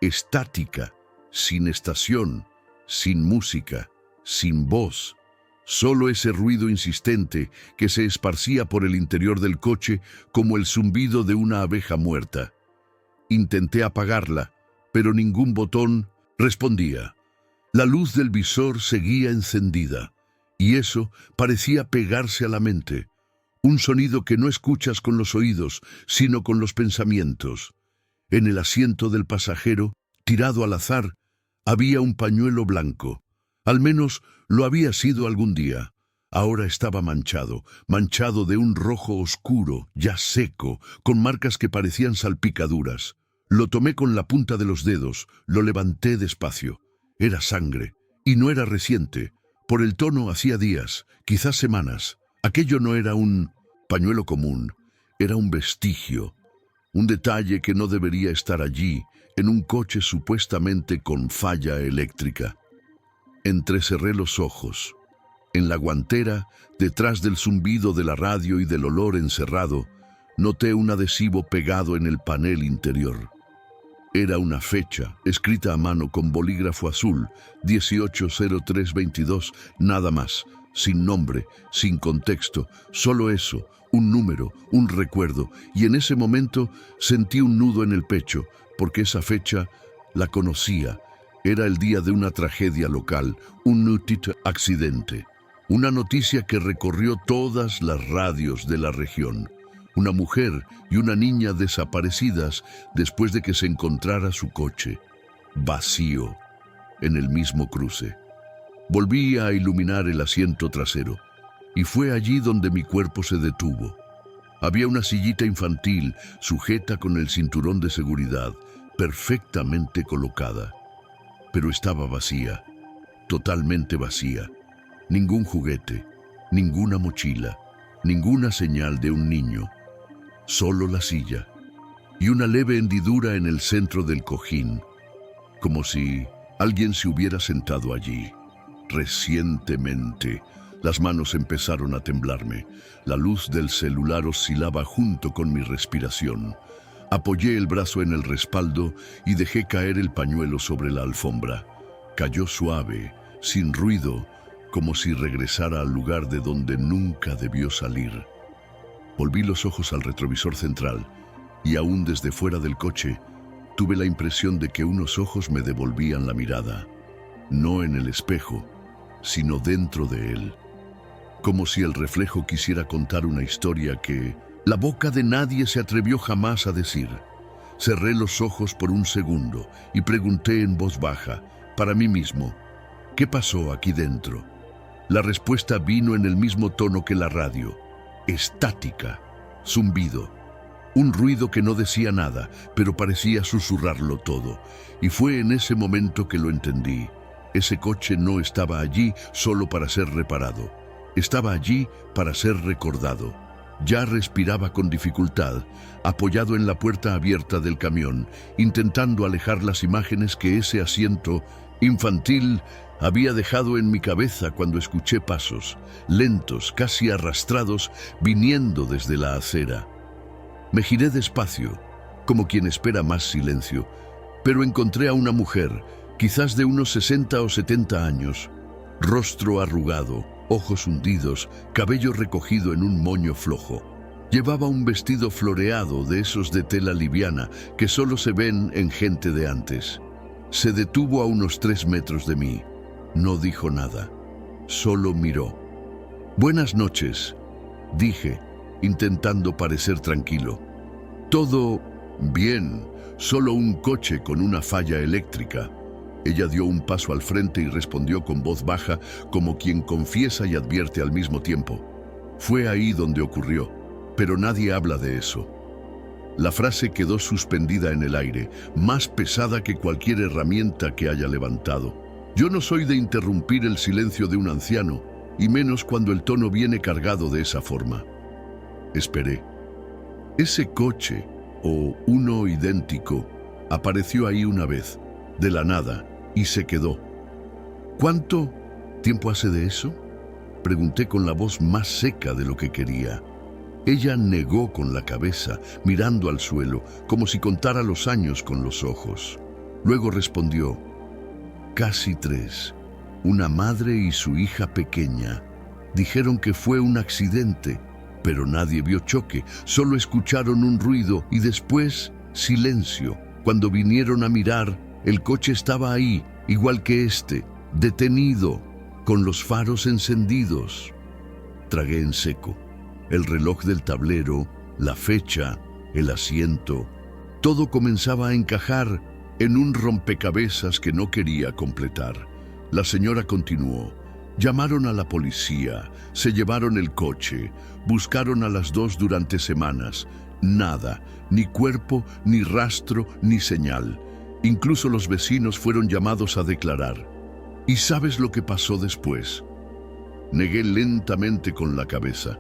estática, sin estación, sin música, sin voz. Solo ese ruido insistente que se esparcía por el interior del coche como el zumbido de una abeja muerta. Intenté apagarla, pero ningún botón respondía. La luz del visor seguía encendida, y eso parecía pegarse a la mente. Un sonido que no escuchas con los oídos, sino con los pensamientos. En el asiento del pasajero, tirado al azar, había un pañuelo blanco. Al menos lo había sido algún día. Ahora estaba manchado, manchado de un rojo oscuro, ya seco, con marcas que parecían salpicaduras. Lo tomé con la punta de los dedos, lo levanté despacio. Era sangre, y no era reciente. Por el tono hacía días, quizás semanas. Aquello no era un pañuelo común, era un vestigio, un detalle que no debería estar allí, en un coche supuestamente con falla eléctrica. Entrecerré los ojos. En la guantera, detrás del zumbido de la radio y del olor encerrado, noté un adhesivo pegado en el panel interior. Era una fecha, escrita a mano con bolígrafo azul, 180322, nada más, sin nombre, sin contexto, solo eso, un número, un recuerdo, y en ese momento sentí un nudo en el pecho, porque esa fecha la conocía. Era el día de una tragedia local, un nutit accidente, una noticia que recorrió todas las radios de la región. Una mujer y una niña desaparecidas después de que se encontrara su coche, vacío, en el mismo cruce. Volví a iluminar el asiento trasero, y fue allí donde mi cuerpo se detuvo. Había una sillita infantil, sujeta con el cinturón de seguridad, perfectamente colocada. Pero estaba vacía, totalmente vacía. Ningún juguete, ninguna mochila, ninguna señal de un niño. Solo la silla, y una leve hendidura en el centro del cojín, como si alguien se hubiera sentado allí. Recientemente, las manos empezaron a temblarme. La luz del celular oscilaba junto con mi respiración. Apoyé el brazo en el respaldo y dejé caer el pañuelo sobre la alfombra. Cayó suave, sin ruido, como si regresara al lugar de donde nunca debió salir. Volví los ojos al retrovisor central y aún desde fuera del coche tuve la impresión de que unos ojos me devolvían la mirada, no en el espejo, sino dentro de él, como si el reflejo quisiera contar una historia que la boca de nadie se atrevió jamás a decir. Cerré los ojos por un segundo y pregunté en voz baja, para mí mismo, ¿qué pasó aquí dentro? La respuesta vino en el mismo tono que la radio. Estática, zumbido, un ruido que no decía nada, pero parecía susurrarlo todo. Y fue en ese momento que lo entendí. Ese coche no estaba allí solo para ser reparado. Estaba allí para ser recordado. Ya respiraba con dificultad, apoyado en la puerta abierta del camión, intentando alejar las imágenes que ese asiento infantil había dejado en mi cabeza cuando escuché pasos, lentos, casi arrastrados, viniendo desde la acera. Me giré despacio, como quien espera más silencio, pero encontré a una mujer, quizás de unos 60 o 70 años, rostro arrugado, ojos hundidos, cabello recogido en un moño flojo. Llevaba un vestido floreado de esos de tela liviana que solo se ven en gente de antes. Se detuvo a unos 3 metros de mí. No dijo nada, solo miró. «Buenas noches», dije, intentando parecer tranquilo. Todo bien, solo un coche con una falla eléctrica. Ella dio un paso al frente y respondió con voz baja, como quien confiesa y advierte al mismo tiempo. Fue ahí donde ocurrió, pero nadie habla de eso. La frase quedó suspendida en el aire, más pesada que cualquier herramienta que haya levantado. Yo no soy de interrumpir el silencio de un anciano, y menos cuando el tono viene cargado de esa forma. Esperé. Ese coche, o uno idéntico, apareció ahí una vez, de la nada, y se quedó. ¿Cuánto tiempo hace de eso? Pregunté con la voz más seca de lo que quería. Ella negó con la cabeza, mirando al suelo, como si contara los años con los ojos. Luego respondió, casi 3. Una madre y su hija pequeña. Dijeron que fue un accidente, pero nadie vio choque, solo escucharon un ruido y después silencio. Cuando vinieron a mirar, el coche estaba ahí, igual que este, detenido, con los faros encendidos. Tragué en seco. El reloj del tablero, la fecha, el asiento, todo comenzaba a encajar en un rompecabezas que no quería completar. La señora continuó. Llamaron a la policía, se llevaron el coche, buscaron a las 2 durante semanas. Nada, ni cuerpo, ni rastro, ni señal. Incluso los vecinos fueron llamados a declarar. ¿Y sabes lo que pasó después? Negué lentamente con la cabeza.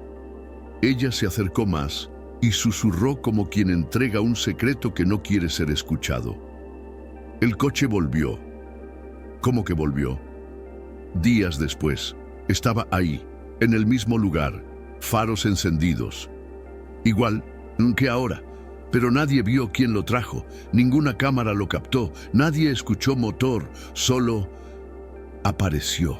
Ella se acercó más y susurró como quien entrega un secreto que no quiere ser escuchado. El coche volvió. ¿Cómo que volvió? Días después, estaba ahí, en el mismo lugar, faros encendidos. Igual que ahora, pero nadie vio quién lo trajo, ninguna cámara lo captó, nadie escuchó motor, solo apareció.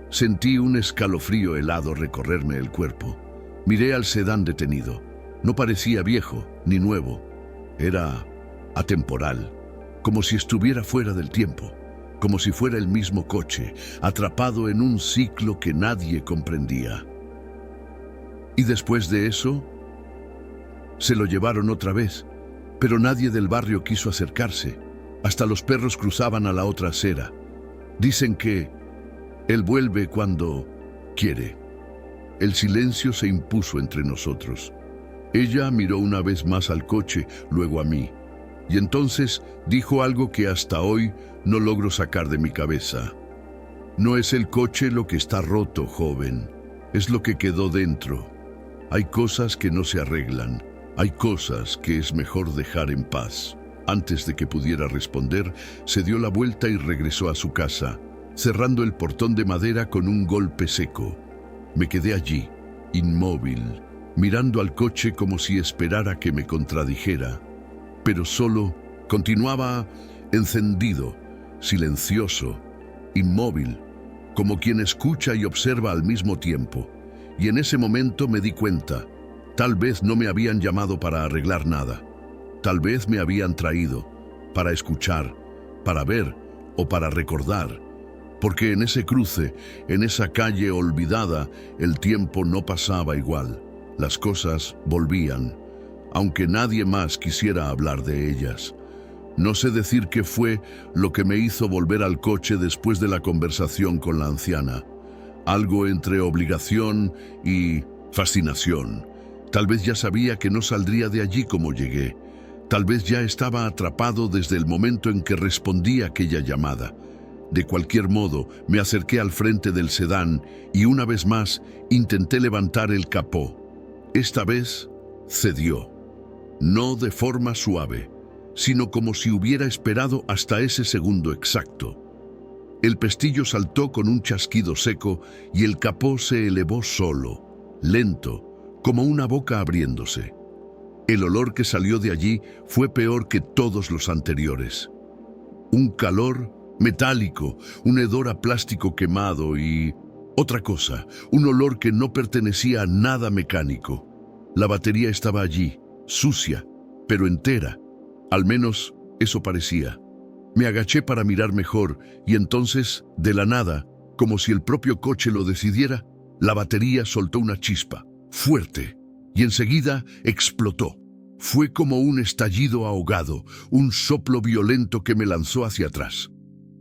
Sentí un escalofrío helado recorrerme el cuerpo. Miré al sedán detenido. No parecía viejo ni nuevo. Era atemporal, como si estuviera fuera del tiempo, como si fuera el mismo coche, atrapado en un ciclo que nadie comprendía. Y después de eso, se lo llevaron otra vez, pero nadie del barrio quiso acercarse. Hasta los perros cruzaban a la otra acera. Dicen que él vuelve cuando quiere. El silencio se impuso entre nosotros. Ella miró una vez más al coche, luego a mí, y entonces dijo algo que hasta hoy no logro sacar de mi cabeza. No es el coche lo que está roto, joven, es lo que quedó dentro. Hay cosas que no se arreglan, hay cosas que es mejor dejar en paz. Antes de que pudiera responder, se dio la vuelta y regresó a su casa, cerrando el portón de madera con un golpe seco. Me quedé allí, inmóvil, mirando al coche como si esperara que me contradijera, pero solo continuaba encendido, silencioso, inmóvil, como quien escucha y observa al mismo tiempo. Y en ese momento me di cuenta, tal vez no me habían llamado para arreglar nada, tal vez me habían traído para escuchar, para ver o para recordar. Porque en ese cruce, en esa calle olvidada, el tiempo no pasaba igual. Las cosas volvían, aunque nadie más quisiera hablar de ellas. No sé decir qué fue lo que me hizo volver al coche después de la conversación con la anciana. Algo entre obligación y fascinación. Tal vez ya sabía que no saldría de allí como llegué. Tal vez ya estaba atrapado desde el momento en que respondí a aquella llamada. De cualquier modo, me acerqué al frente del sedán y una vez más intenté levantar el capó. Esta vez cedió, no de forma suave, sino como si hubiera esperado hasta ese segundo exacto. El pestillo saltó con un chasquido seco y el capó se elevó solo, lento, como una boca abriéndose. El olor que salió de allí fue peor que todos los anteriores. Un calor metálico, un hedor a plástico quemado y otra cosa, un olor que no pertenecía a nada mecánico. La batería estaba allí, sucia, pero entera. Al menos eso parecía. Me agaché para mirar mejor y entonces, de la nada, como si el propio coche lo decidiera, la batería soltó una chispa, fuerte, y enseguida explotó. Fue como un estallido ahogado, un soplo violento que me lanzó hacia atrás.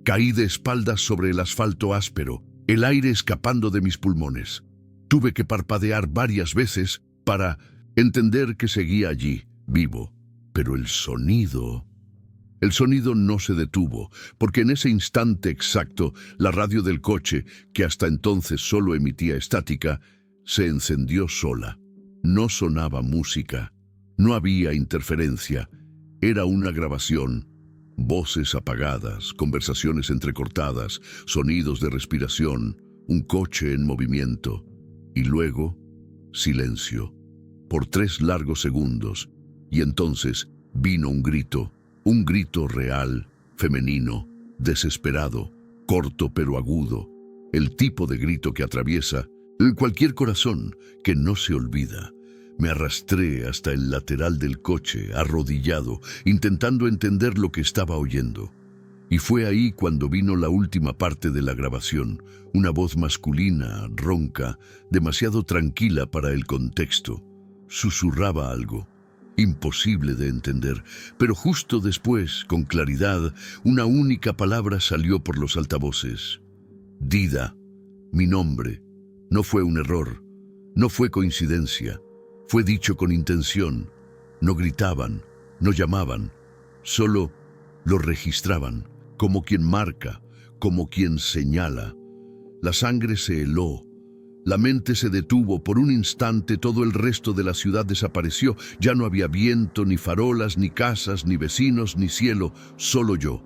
Caí de espaldas sobre el asfalto áspero, el aire escapando de mis pulmones. Tuve que parpadear varias veces para entender que seguía allí, vivo. Pero el sonido no se detuvo, porque en ese instante exacto, la radio del coche, que hasta entonces solo emitía estática, se encendió sola. No sonaba música, no había interferencia, era una grabación. Voces apagadas, conversaciones entrecortadas, sonidos de respiración, un coche en movimiento. Y luego, silencio, por 3 largos segundos, y entonces vino un grito real, femenino, desesperado, corto pero agudo, el tipo de grito que atraviesa cualquier corazón, que no se olvida. Me arrastré hasta el lateral del coche, arrodillado, intentando entender lo que estaba oyendo. Y fue ahí cuando vino la última parte de la grabación, una voz masculina, ronca, demasiado tranquila para el contexto. Susurraba algo, imposible de entender, pero justo después, con claridad, una única palabra salió por los altavoces. Dida, mi nombre. No fue un error, no fue coincidencia, fue dicho con intención. No gritaban, no llamaban, solo lo registraban, como quien marca, como quien señala. La sangre se heló, la mente se detuvo por un instante, todo el resto de la ciudad desapareció. Ya no había viento, ni farolas, ni casas, ni vecinos, ni cielo, solo yo,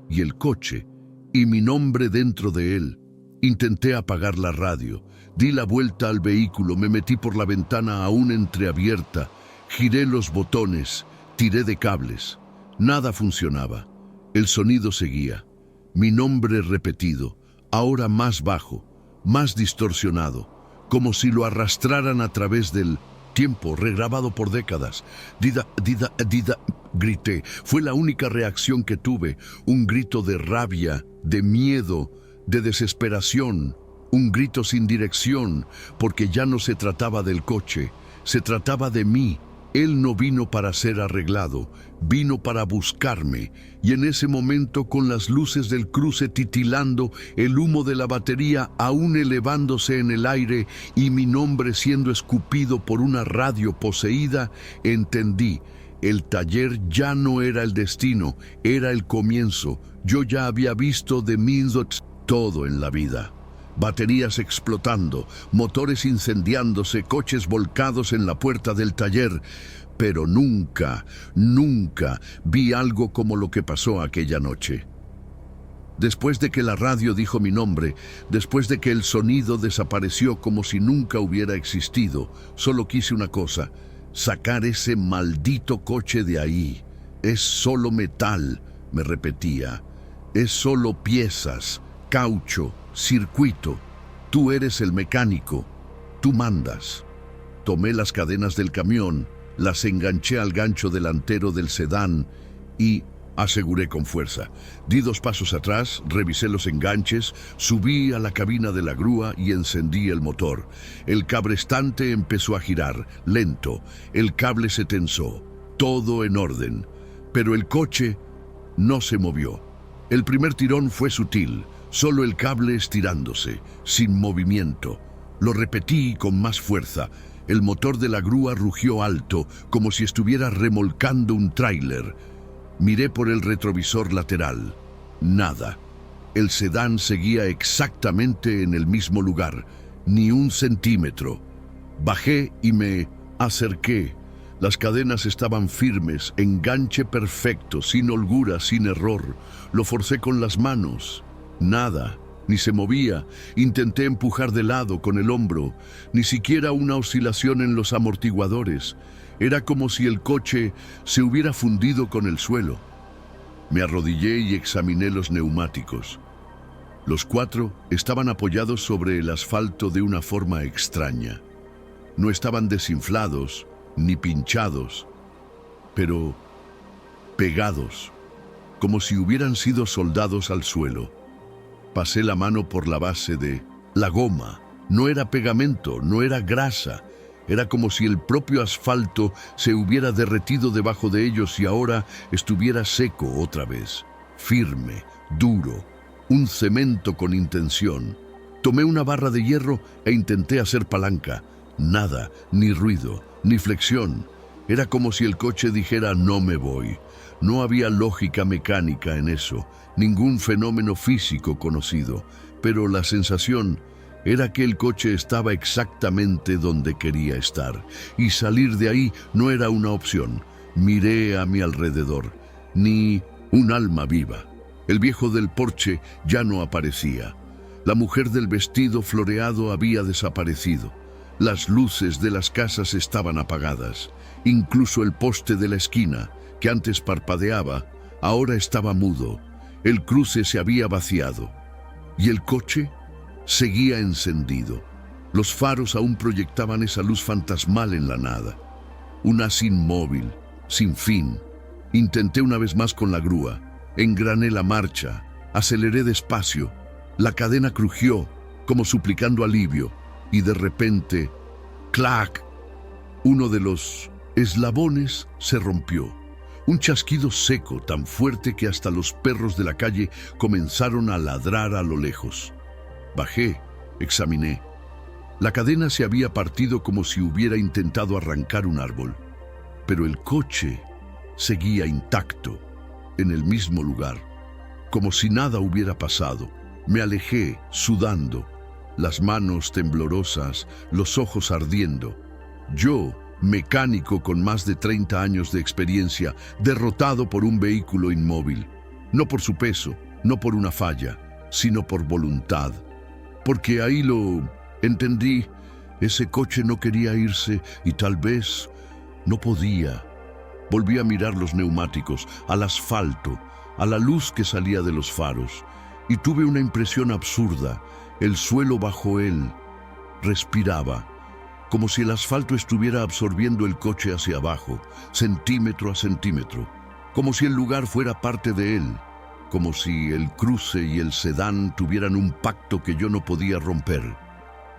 y el coche, y mi nombre dentro de él. Intenté apagar la radio, di la vuelta al vehículo, me metí por la ventana aún entreabierta, giré los botones, tiré de cables. Nada funcionaba. El sonido seguía. Mi nombre repetido, ahora más bajo, más distorsionado, como si lo arrastraran a través del tiempo, regrabado por décadas. Dida, Dida, Dida, grité. Fue la única reacción que tuve, un grito de rabia, de miedo, de desesperación, un grito sin dirección, porque ya no se trataba del coche, se trataba de mí. Él no vino para ser arreglado, vino para buscarme, y en ese momento, con las luces del cruce titilando, el humo de la batería aún elevándose en el aire y mi nombre siendo escupido por una radio poseída, entendí. El taller ya no era el destino, era el comienzo. Yo ya había visto de Mindots todo en la vida. Baterías explotando, motores incendiándose, coches volcados en la puerta del taller. Pero nunca vi algo como lo que pasó aquella noche. Después de que la radio dijo mi nombre, después de que el sonido desapareció como si nunca hubiera existido, solo quise una cosa: sacar ese maldito coche de ahí. Es solo metal, me repetía. Es solo piezas, caucho, circuito. Tú eres el mecánico, tú mandas. Tomé las cadenas del camión, las enganché al gancho delantero del sedán y aseguré con fuerza. Di 2 pasos atrás, revisé los enganches, subí a la cabina de la grúa y encendí el motor. El cabrestante empezó a girar, lento. El cable se tensó, todo en orden. Pero el coche no se movió. El primer tirón fue sutil, solo el cable estirándose, sin movimiento. Lo repetí con más fuerza. El motor de la grúa rugió alto, como si estuviera remolcando un tráiler. Miré por el retrovisor lateral. Nada. El sedán seguía exactamente en el mismo lugar, ni un centímetro. Bajé y me acerqué. Las cadenas estaban firmes, enganche perfecto, sin holgura, sin error. Lo forcé con las manos. Nada, ni se movía. Intenté empujar de lado con el hombro, ni siquiera una oscilación en los amortiguadores. Era como si el coche se hubiera fundido con el suelo. Me arrodillé y examiné los neumáticos. Los 4 estaban apoyados sobre el asfalto de una forma extraña. No estaban desinflados ni pinchados, pero pegados, como si hubieran sido soldados al suelo. Pasé la mano por la base de la goma. No era pegamento, no era grasa. Era como si el propio asfalto se hubiera derretido debajo de ellos y ahora estuviera seco otra vez, firme, duro, un cemento con intención. Tomé una barra de hierro e intenté hacer palanca. Nada, ni ruido, ni flexión. Era como si el coche dijera no me voy. No había lógica mecánica en eso, ningún fenómeno físico conocido, pero la sensación era que el coche estaba exactamente donde quería estar, y salir de ahí no era una opción. Miré a mi alrededor, ni un alma viva. El viejo del porche ya no aparecía. La mujer del vestido floreado había desaparecido. Las luces de las casas estaban apagadas. Incluso el poste de la esquina, que antes parpadeaba, ahora estaba mudo. El cruce se había vaciado. ¿Y el coche? Seguía encendido. Los faros aún proyectaban esa luz fantasmal en la nada. Un haz inmóvil, sin fin. Intenté una vez más con la grúa. Engrané la marcha. Aceleré despacio. La cadena crujió, como suplicando alivio. Y de repente, ¡clac! Uno de los eslabones se rompió. Un chasquido seco, tan fuerte que hasta los perros de la calle comenzaron a ladrar a lo lejos. Bajé, examiné. La cadena se había partido como si hubiera intentado arrancar un árbol, pero el coche seguía intacto, en el mismo lugar, como si nada hubiera pasado. Me alejé, sudando, las manos temblorosas, los ojos ardiendo. Yo, mecánico con más de 30 años de experiencia, derrotado por un vehículo inmóvil, no por su peso, no por una falla, sino por voluntad. Porque ahí lo entendí, ese coche no quería irse y tal vez no podía. Volví a mirar los neumáticos, al asfalto, a la luz que salía de los faros, y tuve una impresión absurda. El suelo bajo él respiraba, como si el asfalto estuviera absorbiendo el coche hacia abajo, centímetro a centímetro, como si el lugar fuera parte de él. Como si el cruce y el sedán tuvieran un pacto que yo no podía romper.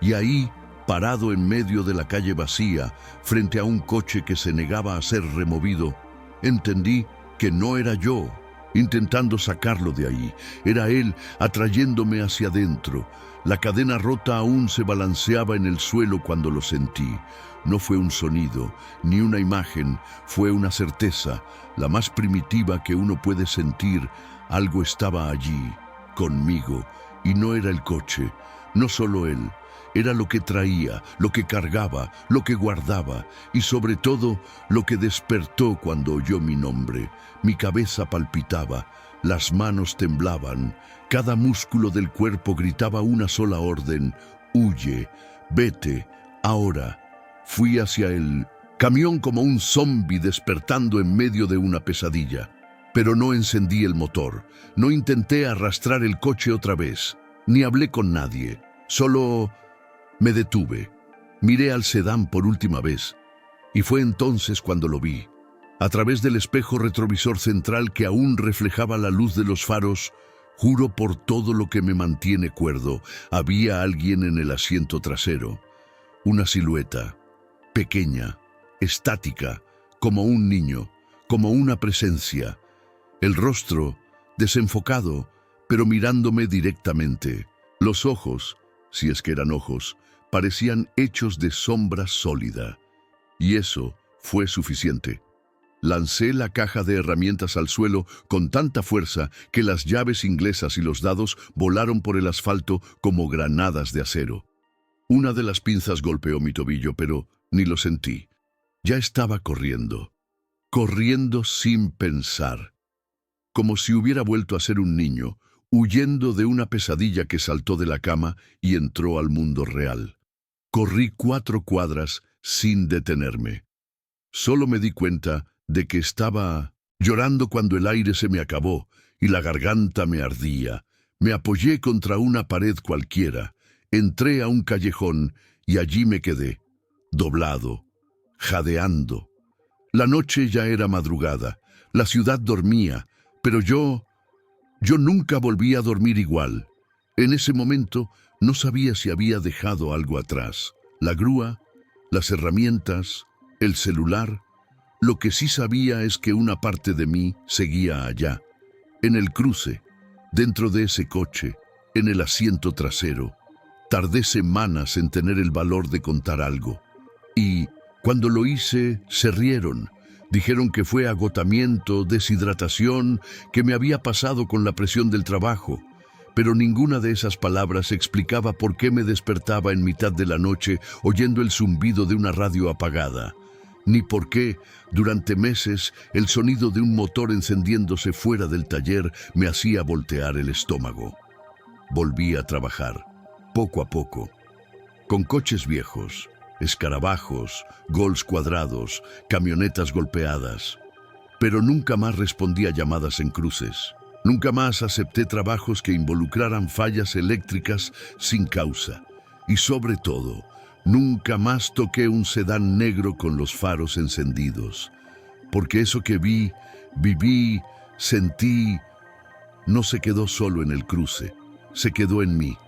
Y ahí, parado en medio de la calle vacía, frente a un coche que se negaba a ser removido, entendí que no era yo intentando sacarlo de ahí. Era él atrayéndome hacia adentro. La cadena rota aún se balanceaba en el suelo cuando lo sentí. No fue un sonido, ni una imagen, fue una certeza, la más primitiva que uno puede sentir. Algo estaba allí, conmigo, y no era el coche, no solo él, era lo que traía, lo que cargaba, lo que guardaba, y sobre todo, lo que despertó cuando oyó mi nombre. Mi cabeza palpitaba, las manos temblaban, cada músculo del cuerpo gritaba una sola orden: huye, vete, ahora. Fui hacia el camión como un zombi despertando en medio de una pesadilla. Pero no encendí el motor, no intenté arrastrar el coche otra vez, ni hablé con nadie, solo me detuve. Miré al sedán por última vez, y fue entonces cuando lo vi. A través del espejo retrovisor central que aún reflejaba la luz de los faros, juro por todo lo que me mantiene cuerdo, había alguien en el asiento trasero. Una silueta, pequeña, estática, como un niño, como una presencia. El rostro, desenfocado, pero mirándome directamente. Los ojos, si es que eran ojos, parecían hechos de sombra sólida. Y eso fue suficiente. Lancé la caja de herramientas al suelo con tanta fuerza que las llaves inglesas y los dados volaron por el asfalto como granadas de acero. Una de las pinzas golpeó mi tobillo, pero ni lo sentí. Ya estaba corriendo sin pensar. Como si hubiera vuelto a ser un niño, huyendo de una pesadilla que saltó de la cama y entró al mundo real. Corrí 4 cuadras sin detenerme. Solo me di cuenta de que estaba llorando cuando el aire se me acabó y la garganta me ardía. Me apoyé contra una pared cualquiera, entré a un callejón y allí me quedé, doblado, jadeando. La noche ya era madrugada, la ciudad dormía, pero yo nunca volví a dormir igual. En ese momento no sabía si había dejado algo atrás. La grúa, las herramientas, el celular. Lo que sí sabía es que una parte de mí seguía allá, en el cruce, dentro de ese coche, en el asiento trasero. Tardé semanas en tener el valor de contar algo. Y cuando lo hice, se rieron. Dijeron que fue agotamiento, deshidratación, que me había pasado con la presión del trabajo. Pero ninguna de esas palabras explicaba por qué me despertaba en mitad de la noche oyendo el zumbido de una radio apagada, ni por qué, durante meses, el sonido de un motor encendiéndose fuera del taller me hacía voltear el estómago. Volví a trabajar, poco a poco, con coches viejos, escarabajos, Golfs cuadrados, camionetas golpeadas. Pero nunca más respondí a llamadas en cruces. Nunca más acepté trabajos que involucraran fallas eléctricas sin causa. Y sobre todo, nunca más toqué un sedán negro con los faros encendidos. Porque eso que vi, viví, sentí, no se quedó solo en el cruce, se quedó en mí.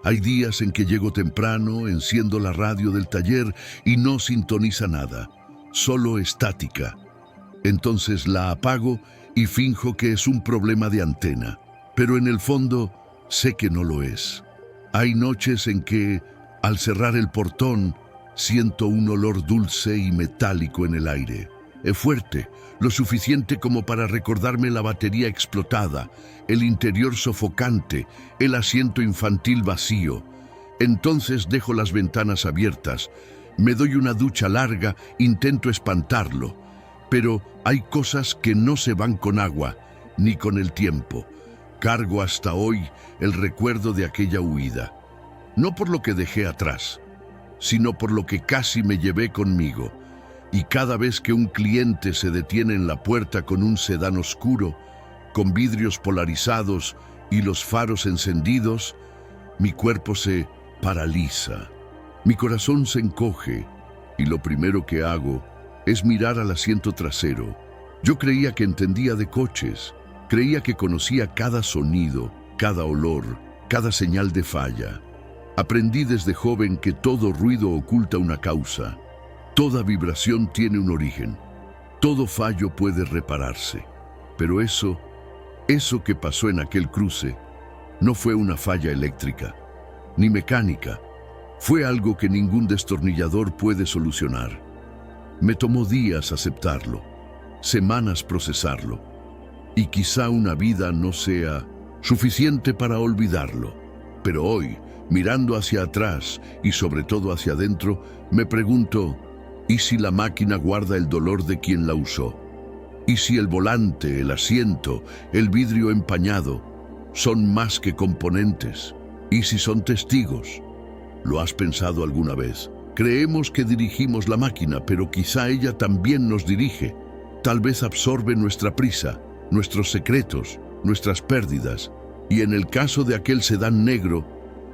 Hay días en que llego temprano, enciendo la radio del taller y no sintoniza nada, solo estática. Entonces la apago y finjo que es un problema de antena, pero en el fondo sé que no lo es. Hay noches en que, al cerrar el portón, siento un olor dulce y metálico en el aire. Es fuerte, lo suficiente como para recordarme la batería explotada, el interior sofocante, el asiento infantil vacío. Entonces dejo las ventanas abiertas, me doy una ducha larga, intento espantarlo. Pero hay cosas que no se van con agua, ni con el tiempo. Cargo hasta hoy el recuerdo de aquella huida. No por lo que dejé atrás, sino por lo que casi me llevé conmigo. Y cada vez que un cliente se detiene en la puerta con un sedán oscuro, con vidrios polarizados y los faros encendidos, mi cuerpo se paraliza. Mi corazón se encoge y lo primero que hago es mirar al asiento trasero. Yo creía que entendía de coches, creía que conocía cada sonido, cada olor, cada señal de falla. Aprendí desde joven que todo ruido oculta una causa, toda vibración tiene un origen, todo fallo puede repararse. Pero eso que pasó en aquel cruce, no fue una falla eléctrica, ni mecánica, fue algo que ningún destornillador puede solucionar. Me tomó días aceptarlo, semanas procesarlo, y quizá una vida no sea suficiente para olvidarlo. Pero hoy, mirando hacia atrás y sobre todo hacia adentro, me pregunto, ¿y si la máquina guarda el dolor de quien la usó? ¿Y si el volante, el asiento, el vidrio empañado son más que componentes? ¿Y si son testigos? ¿Lo has pensado alguna vez? Creemos que dirigimos la máquina, pero quizá ella también nos dirige. Tal vez absorbe nuestra prisa, nuestros secretos, nuestras pérdidas. Y en el caso de aquel sedán negro,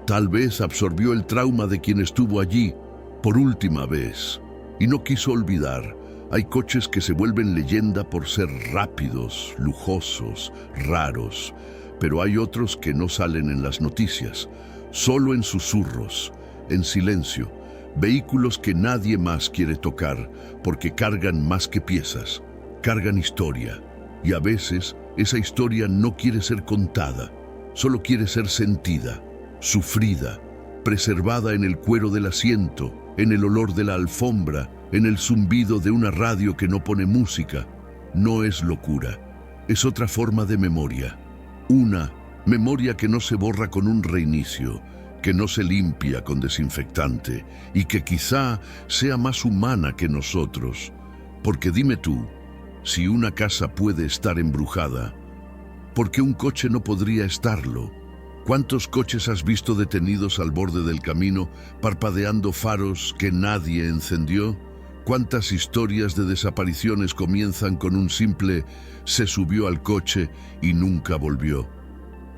tal vez absorbió el trauma de quien estuvo allí por última vez. Y no quiso olvidar. Hay coches que se vuelven leyenda por ser rápidos, lujosos, raros. Pero hay otros que no salen en las noticias, solo en susurros, en silencio. Vehículos que nadie más quiere tocar porque cargan más que piezas, cargan historia. Y a veces esa historia no quiere ser contada, solo quiere ser sentida, sufrida, preservada en el cuero del asiento, en el olor de la alfombra, en el zumbido de una radio que no pone música. No es locura, es otra forma de memoria. Una memoria que no se borra con un reinicio, que no se limpia con desinfectante y que quizá sea más humana que nosotros. Porque dime tú, si una casa puede estar embrujada, ¿por qué un coche no podría estarlo? ¿Cuántos coches has visto detenidos al borde del camino, parpadeando faros que nadie encendió? ¿Cuántas historias de desapariciones comienzan con un simple «se subió al coche y nunca volvió»?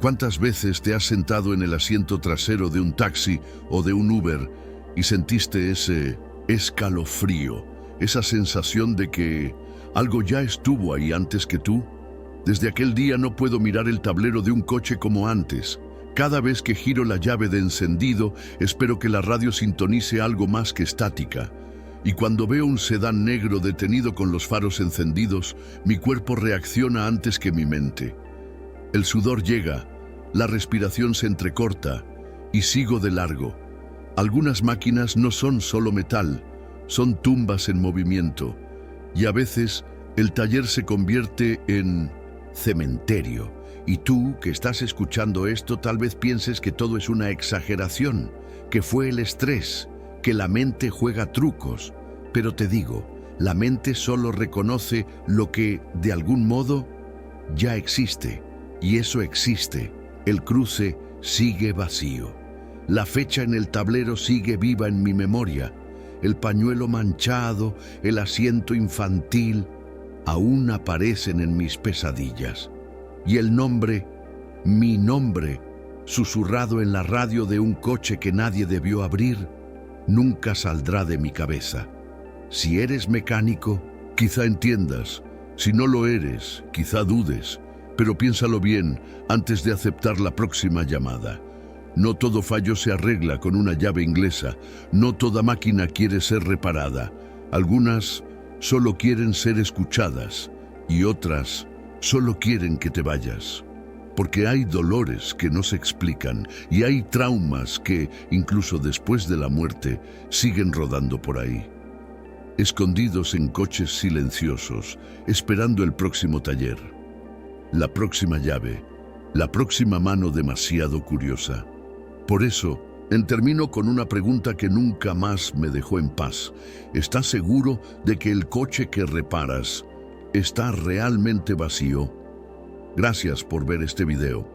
¿Cuántas veces te has sentado en el asiento trasero de un taxi o de un Uber y sentiste ese escalofrío, esa sensación de que algo ya estuvo ahí antes que tú? Desde aquel día no puedo mirar el tablero de un coche como antes. Cada vez que giro la llave de encendido, espero que la radio sintonice algo más que estática. Y cuando veo un sedán negro detenido con los faros encendidos, mi cuerpo reacciona antes que mi mente. El sudor llega, la respiración se entrecorta y sigo de largo. Algunas máquinas no son solo metal, son tumbas en movimiento. Y a veces el taller se convierte en cementerio. Y tú, que estás escuchando esto, tal vez pienses que todo es una exageración, que fue el estrés, que la mente juega trucos. Pero te digo, la mente solo reconoce lo que, de algún modo, ya existe. Y eso existe. El cruce sigue vacío. La fecha en el tablero sigue viva en mi memoria. El pañuelo manchado, el asiento infantil, aún aparecen en mis pesadillas. Y el nombre, mi nombre, susurrado en la radio de un coche que nadie debió abrir, nunca saldrá de mi cabeza. Si eres mecánico, quizá entiendas. Si no lo eres, quizá dudes. Pero piénsalo bien antes de aceptar la próxima llamada. No todo fallo se arregla con una llave inglesa. No toda máquina quiere ser reparada. Algunas solo quieren ser escuchadas y otras solo quieren que te vayas. Porque hay dolores que no se explican y hay traumas que, incluso después de la muerte, siguen rodando por ahí. Escondidos en coches silenciosos, esperando el próximo taller. La próxima llave, la próxima mano demasiado curiosa. Por eso, termino con una pregunta que nunca más me dejó en paz. ¿Estás seguro de que el coche que reparas está realmente vacío? Gracias por ver este video.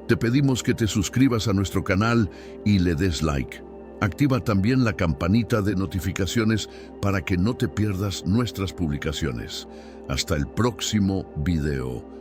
Te pedimos que te suscribas a nuestro canal y le des like. Activa también la campanita de notificaciones para que no te pierdas nuestras publicaciones. Hasta el próximo video.